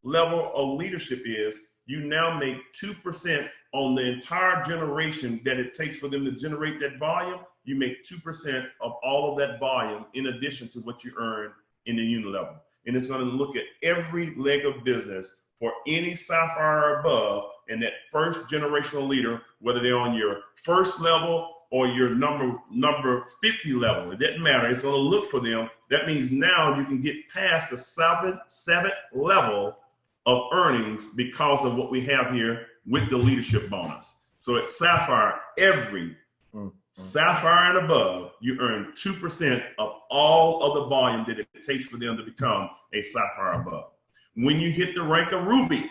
level of leadership is, you now make 2% on the entire generation that it takes for them to generate that volume. You make 2% of all of that volume in addition to what you earn in the unilevel. And it's going to look at every leg of business for any sapphire or above, and that first generational leader, whether they're on your first level or your number 50 level, it doesn't matter. It's going to look for them. That means now you can get past the seventh level of earnings because of what we have here with the leadership bonus. So at sapphire, every sapphire and above, you earn 2% of all of the volume that it takes for them to become a sapphire above. When you hit the rank of ruby,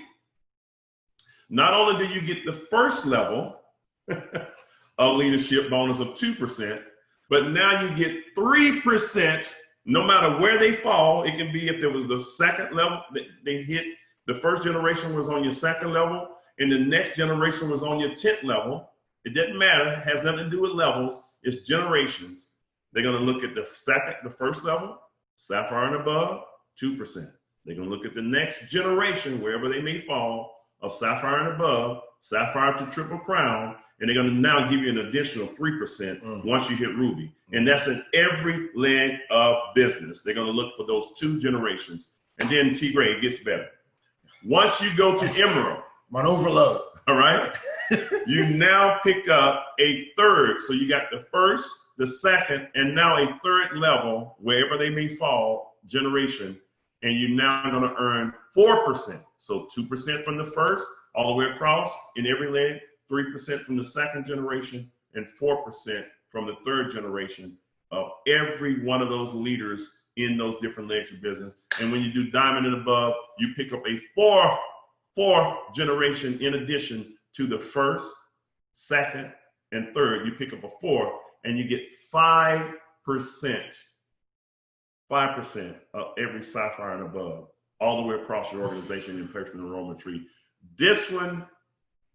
not only do you get the first level of leadership bonus of 2%, but now you get 3%, no matter where they fall. It can be if there was the second level that they hit, the first generation was on your second level, and the next generation was on your 10th level. It doesn't matter. It has nothing to do with levels. It's generations. They're going to look at the first level, sapphire and above, 2%. They're going to look at the next generation, wherever they may fall, of sapphire and above, sapphire to triple crown, and they're going to now give you an additional 3% once you hit ruby. And that's in every leg of business. They're going to look for those two generations. And then T. Gray, it gets better. Once you go to emerald, on overload. All right, you now pick up a third. So you got the first, the second, and now a third level, wherever they may fall, generation. And you're now going to earn 4%. So 2% from the first, all the way across in every leg, 3% from the second generation, and 4% from the third generation of every one of those leaders in those different legs of business. And when you do diamond and above, you pick up a fourth generation in addition to the first, second, and third. You pick up a fourth, and you get 5%. 5% of every sapphire and above, all the way across your organization and personal enrollment tree. This one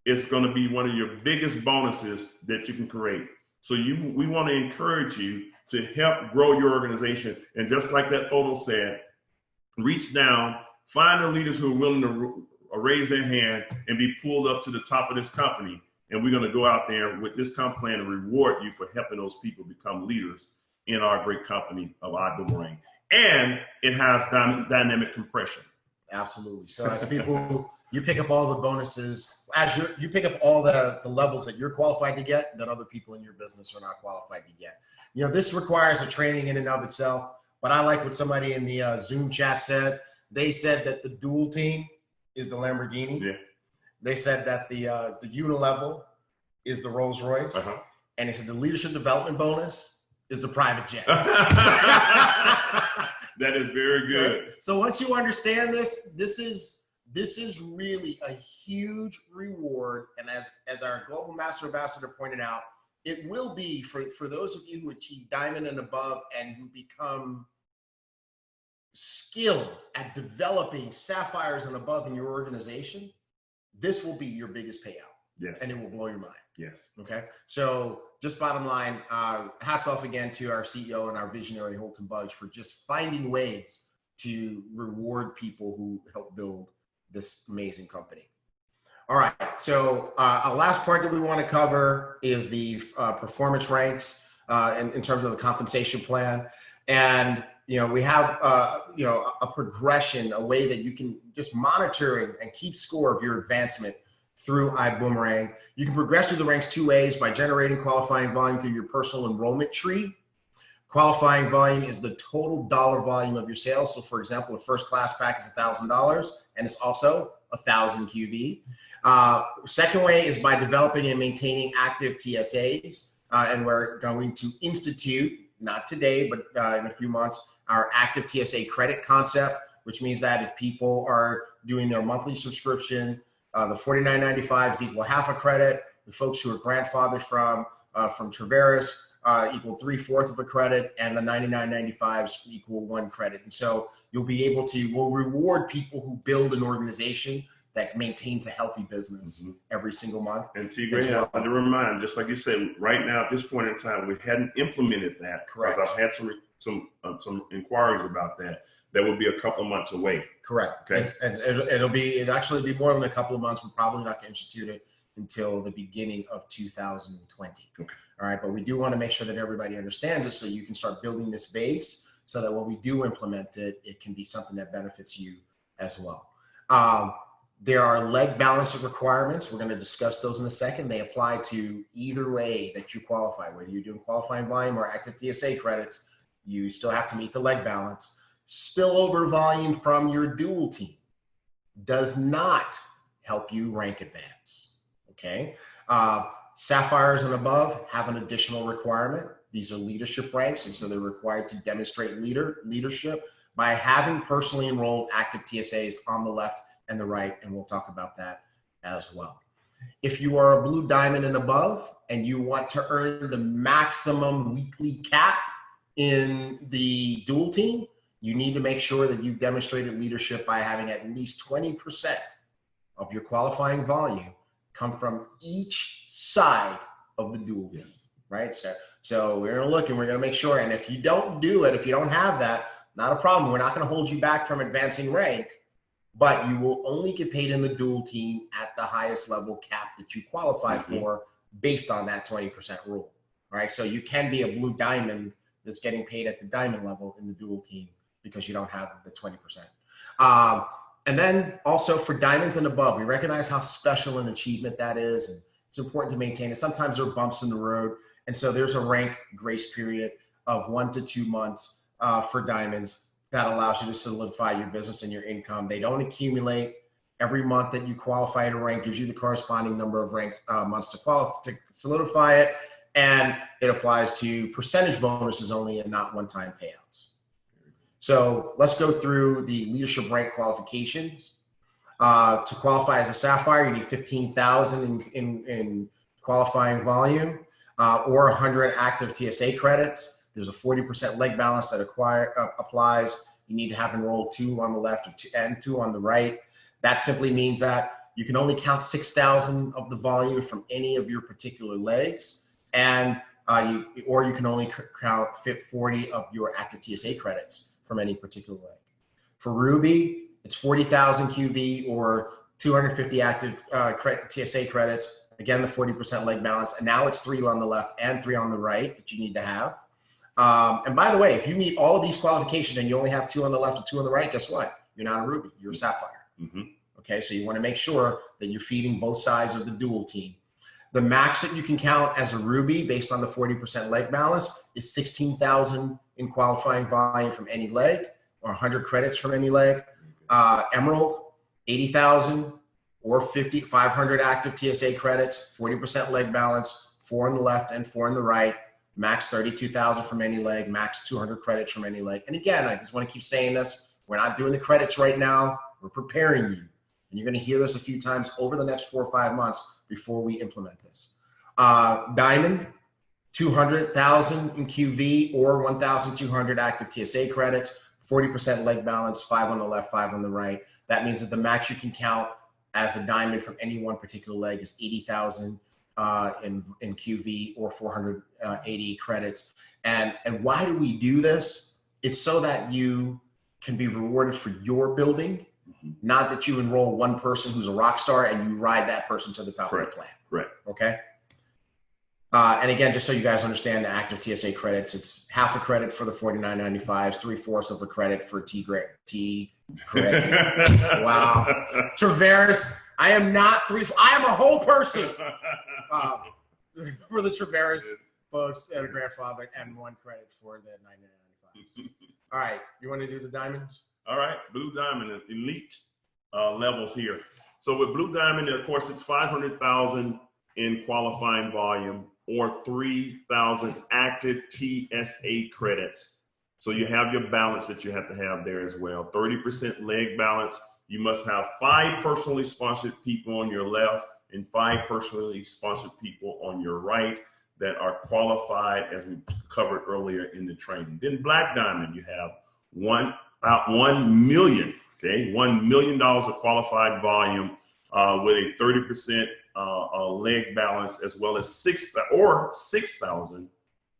is going to be one of your biggest bonuses that you can create. So we want to encourage you to help grow your organization. And just like that photo said, reach down, find the leaders who are willing to or raise their hand and be pulled up to the top of this company. And we're going to go out there with this comp plan and reward you for helping those people become leaders in our great company of Ibuumerang. And it has dynamic compression. Absolutely. So as people, you pick up all the bonuses, as you pick up all the levels that you're qualified to get that other people in your business are not qualified to get. You know, this requires a training in and of itself, but I like what somebody in the Zoom chat said. They said that the dual team is the Lamborghini. Yeah. They said that the unilevel is the Rolls Royce. Uh-huh. And they said the leadership development bonus is the private jet. That is very good. Right? So once you understand this is really a huge reward. And as our Global Master Ambassador pointed out, it will be for those of you who achieve diamond and above and who become skilled at developing sapphires and above in your organization, this will be your biggest payout. Yes. And it will blow your mind. Yes. Okay. So just bottom line, hats off again to our CEO and our visionary Holton Budge for just finding ways to reward people who help build this amazing company. All right. So our last part that we want to cover is the performance ranks in terms of the compensation plan. And you know, we have, you know, a progression, a way that you can just monitor and keep score of your advancement through Ibuumerang. You can progress through the ranks two ways: by generating qualifying volume through your personal enrollment tree. Qualifying volume is the total dollar volume of your sales. So for example, a first class pack is $1,000 and it's also 1,000 QV. Second way is by developing and maintaining active TSAs. And we're going to institute, not today, but in a few months, our active TSA credit concept, which means that if people are doing their monthly subscription, the $49.95 is equal half a credit. The folks who are grandfathered from Traveris equal 3/4 of a credit, and the $99.95s equal 1 credit. And so you'll be able to, we'll reward people who build an organization that maintains a healthy business every single month. And T-Gray, I want to remind, just like you said, right now at this point in time, we hadn't implemented that. Correct. Because I've had some inquiries about that. That will be a couple of months away. Correct. Okay. And it'll actually be more than a couple of months. We're probably not going to institute it until the beginning of 2020. Okay. All right. But we do want to make sure that everybody understands it so you can start building this base so that when we do implement it, it can be something that benefits you as well. There are leg balancing requirements. We're going to discuss those in a second. They apply to either way that you qualify, whether you're doing qualifying volume or active TSA credits, you still have to meet the leg balance. Spillover volume from your dual team does not help you rank advance. Okay. Sapphires and above have an additional requirement. These are leadership ranks, and so they're required to demonstrate leadership by having personally enrolled active TSAs on the left and the right, and we'll talk about that as well. If you are a blue diamond and above, and you want to earn the maximum weekly cap in the dual team, you need to make sure that you've demonstrated leadership by having at least 20% of your qualifying volume come from each side of the dual team, right? So we're gonna look and we're gonna make sure, and if you don't do it, if you don't have that, not a problem. We're not gonna hold you back from advancing rank, but you will only get paid in the dual team at the highest level cap that you qualify for based on that 20% rule, right? So you can be a blue diamond that's getting paid at the diamond level in the dual team because you don't have the 20%. And then also for diamonds and above, we recognize how special an achievement that is, and it's important to maintain it. Sometimes there are bumps in the road, and so there's a rank grace period of 1 to 2 months for diamonds that allows you to solidify your business and your income. They don't accumulate. Every month that you qualify to rank gives you the corresponding number of rank months to solidify it, and it applies to percentage bonuses only and not one-time payouts. So let's go through the leadership rank qualifications. To qualify as a sapphire, you need 15,000 in qualifying volume or 100 active TSA credits. There's a 40% leg balance that applies. You need to have enrolled 2 on the left and 2 on the right. That simply means that you can only count 6,000 of the volume from any of your particular legs, and or you can only count 40 of your active TSA credits from any particular leg. For Ruby, it's 40,000 QV or 250 active TSA credits. Again, the 40% leg balance. And now it's 3 on the left and 3 on the right that you need to have. And by the way, if you meet all of these qualifications and you only have 2 on the left and 2 on the right, guess what? You're not a Ruby, you're a Sapphire. Okay, so you want to make sure that you're feeding both sides of the dual team. The max that you can count as a Ruby based on the 40% leg balance is 16,000 in qualifying volume from any leg, or 100 credits from any leg. Emerald, 80,000 or 500 active TSA credits, 40% leg balance, 4 on the left and 4 on the right, max 32,000 from any leg, max 200 credits from any leg. And again, I just want to keep saying this. We're not doing the credits right now. We're preparing you. And you're going to hear this a few times over the next 4 or 5 months before we implement this. Diamond, 200,000 in QV or 1,200 active TSA credits, 40% leg balance, 5 on the left, 5 on the right. That means that the max you can count as a diamond from any one particular leg is 80,000 in QV or 480 credits. And why do we do this? It's so that you can be rewarded for your building, not that you enroll one person who's a rock star and you ride that person to the top of the plan. Right. Okay. And again, just so you guys understand the active TSA credits, it's half a credit for the 49.95s, 3/4 of a credit for T credit. Wow. Traveris, I am not I am a whole person for the Traveris folks and a grandfather, and 1 credit for the 99.95. All right. You want to do the diamonds? All right. Blue Diamond, elite levels here. So with Blue Diamond, of course, it's 500,000 in qualifying volume or 3,000 active TSA credits. So you have your balance that you have to have there as well. 30% leg balance. You must have 5 personally sponsored people on your left and 5 personally sponsored people on your right that are qualified, as we covered earlier in the training. Then Black Diamond, you have about $1 million, okay, $1 million of qualified volume with a 30% leg balance, as well as 6,000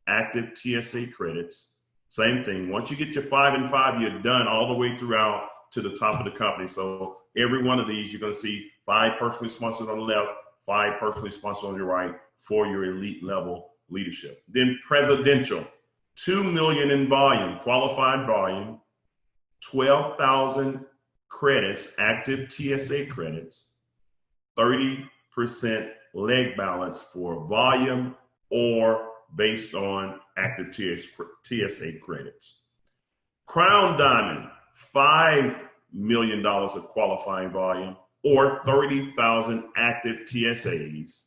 active TSA credits. Same thing. Once you get your 5 and 5, you're done all the way throughout to the top of the company. So every one of these, you're going to see 5 personally sponsored on the left, 5 personally sponsored on your right for your elite level leadership. Then Presidential, 2 million in volume, qualified volume, 12,000 credits, active TSA credits, 30% leg balance for volume or based on active TSA credits. Crown Diamond, $5 million of qualifying volume or 30,000 active TSAs.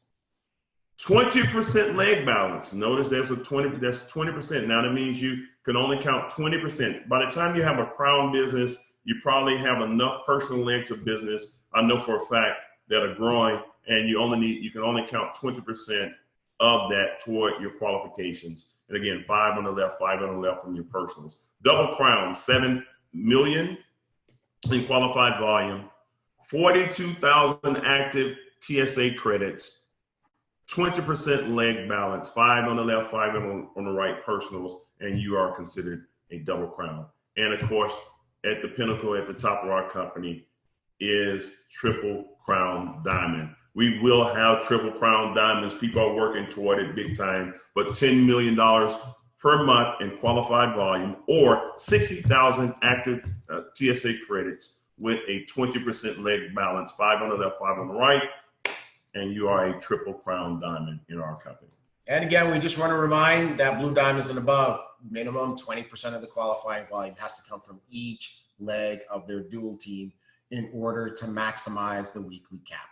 20% leg balance. Notice that's 20%. Now that means you can only count 20%. By the time you have a Crown business, you probably have enough personal legs of business, I know for a fact, that are growing, and you can only count 20% of that toward your qualifications. And again, 5 on the left, 5 on the left from your personals. Double Crown, 7 million in qualified volume, 42,000 active TSA credits, 20% leg balance, 5 on the left, 5 on the right personals, and you are considered a double crown. And of course, at the pinnacle, at the top of our company, is Triple Crown Diamond. We will have Triple Crown Diamonds. People are working toward it big time, but $10 million per month in qualified volume or 60,000 active TSA credits with a 20% leg balance, 5 on the left, 5 on the right, and you are a Triple Crown Diamond in our company. And again, we just want to remind that Blue Diamonds and above, minimum 20% of the qualifying volume has to come from each leg of their dual team in order to maximize the weekly cap.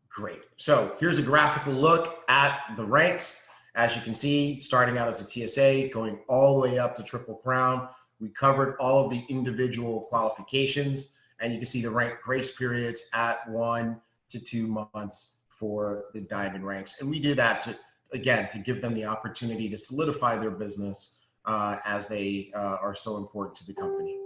Great. So here's a graphical look at the ranks. As you can see, starting out as a TSA, going all the way up to Triple Crown. We covered all of the individual qualifications, and you can see the rank grace periods at 1 to 2 months for the diamond ranks. And we do that to give them the opportunity to solidify their business as they are so important to the company.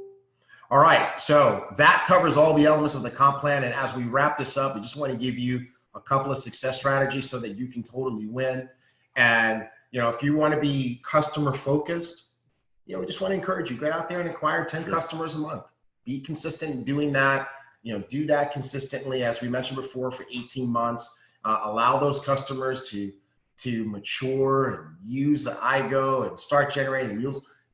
All right, so that covers all the elements of the comp plan. And as we wrap this up, we just want to give you a couple of success strategies so that you can totally win. And, if you want to be customer focused, we just want to encourage you, get out there and acquire 10 customers a month. Be consistent in doing that. do that consistently, as we mentioned before, for 18 months. Allow those customers to mature and use the iGo and start generating.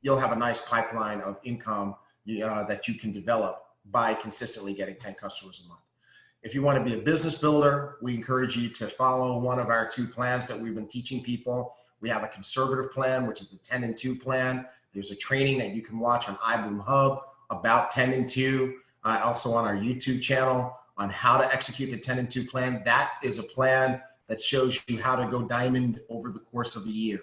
You'll have a nice pipeline of income that you can develop by consistently getting 10 customers a month. If you want to be a business builder, we encourage you to follow one of our 2 plans that we've been teaching people. We have a conservative plan, which is the 10 and 2 plan. There's a training that you can watch on iBoom Hub about 10 and 2, also on our YouTube channel on how to execute the 10 and 2 plan. That is a plan that shows you how to go diamond over the course of a year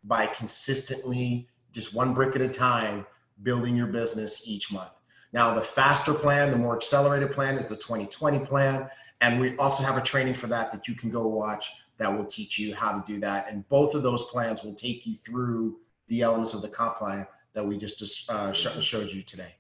by consistently, just one brick at a time, building your business each month. Now, the faster plan, the more accelerated plan is the 2020 plan. And we also have a training for that you can go watch that will teach you how to do that. And both of those plans will take you through the elements of the comp plan that we just showed you today.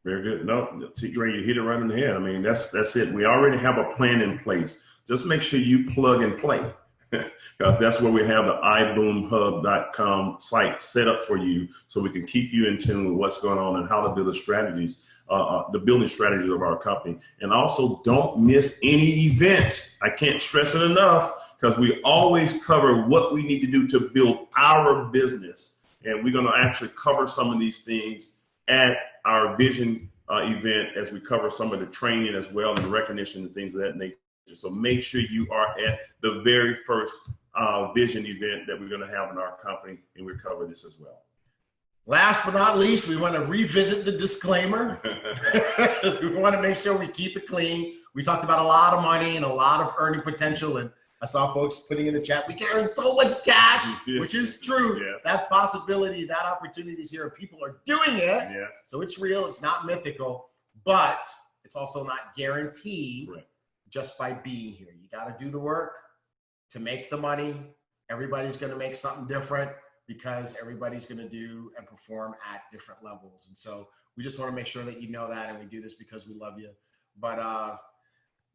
Very good. No, Ray, you hit it right on the head. I mean, that's it. We already have a plan in place. Just make sure you plug and play. Because that's where we have the iboomhub.com site set up for you, so we can keep you in tune with what's going on and how to build the strategies, the building strategies of our company. And also, don't miss any event. I can't stress it enough, because we always cover what we need to do to build our business. And we're going to actually cover some of these things at our vision event, as we cover some of the training as well, and the recognition and things of that nature. So make sure you are at the very first vision event that we're going to have in our company, and we cover this as well. Last but not least, we want to revisit the disclaimer. We want to make sure we keep it clean. We talked about a lot of money and a lot of earning potential, and I saw folks putting in the chat, we can earn so much cash, which is true. Yeah. That possibility, that opportunity is here, and people are doing it. Yeah. So it's real, it's not mythical, but it's also not guaranteed. Right. Just by being here. You got to do the work to make the money. Everybody's going to make something different, because everybody's going to do and perform at different levels. And so we just want to make sure that you know that, and we do this because we love you. But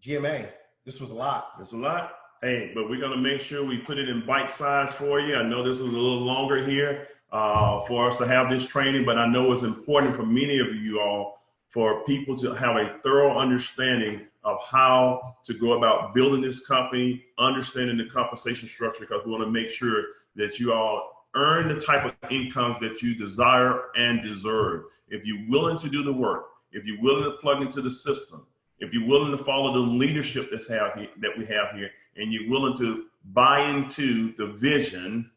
GMA, this was a lot. It's a lot. Hey, but we're going to make sure we put it in bite size for you. I know this was a little longer here for us to have this training, but I know it's important for many of you all, for people to have a thorough understanding of how to go about building this company, understanding the compensation structure, because we want to make sure that you all earn the type of incomes that you desire and deserve. If you're willing to do the work, if you're willing to plug into the system, if you're willing to follow the leadership that we have here, and you're willing to buy into the vision,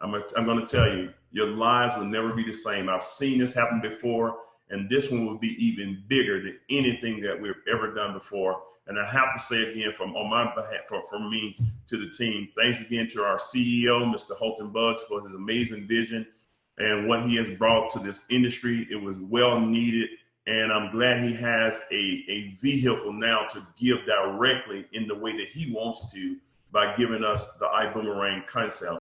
I'm going to tell you, your lives will never be the same. I've seen this happen before. And this one will be even bigger than anything that we've ever done before. And I have to say again, on my behalf, from me to the team, thanks again to our CEO, Mr. Holton Bugs, for his amazing vision and what he has brought to this industry. It was well needed. And I'm glad he has a vehicle now to give directly in the way that he wants to, by giving us the Ibuumerang concept.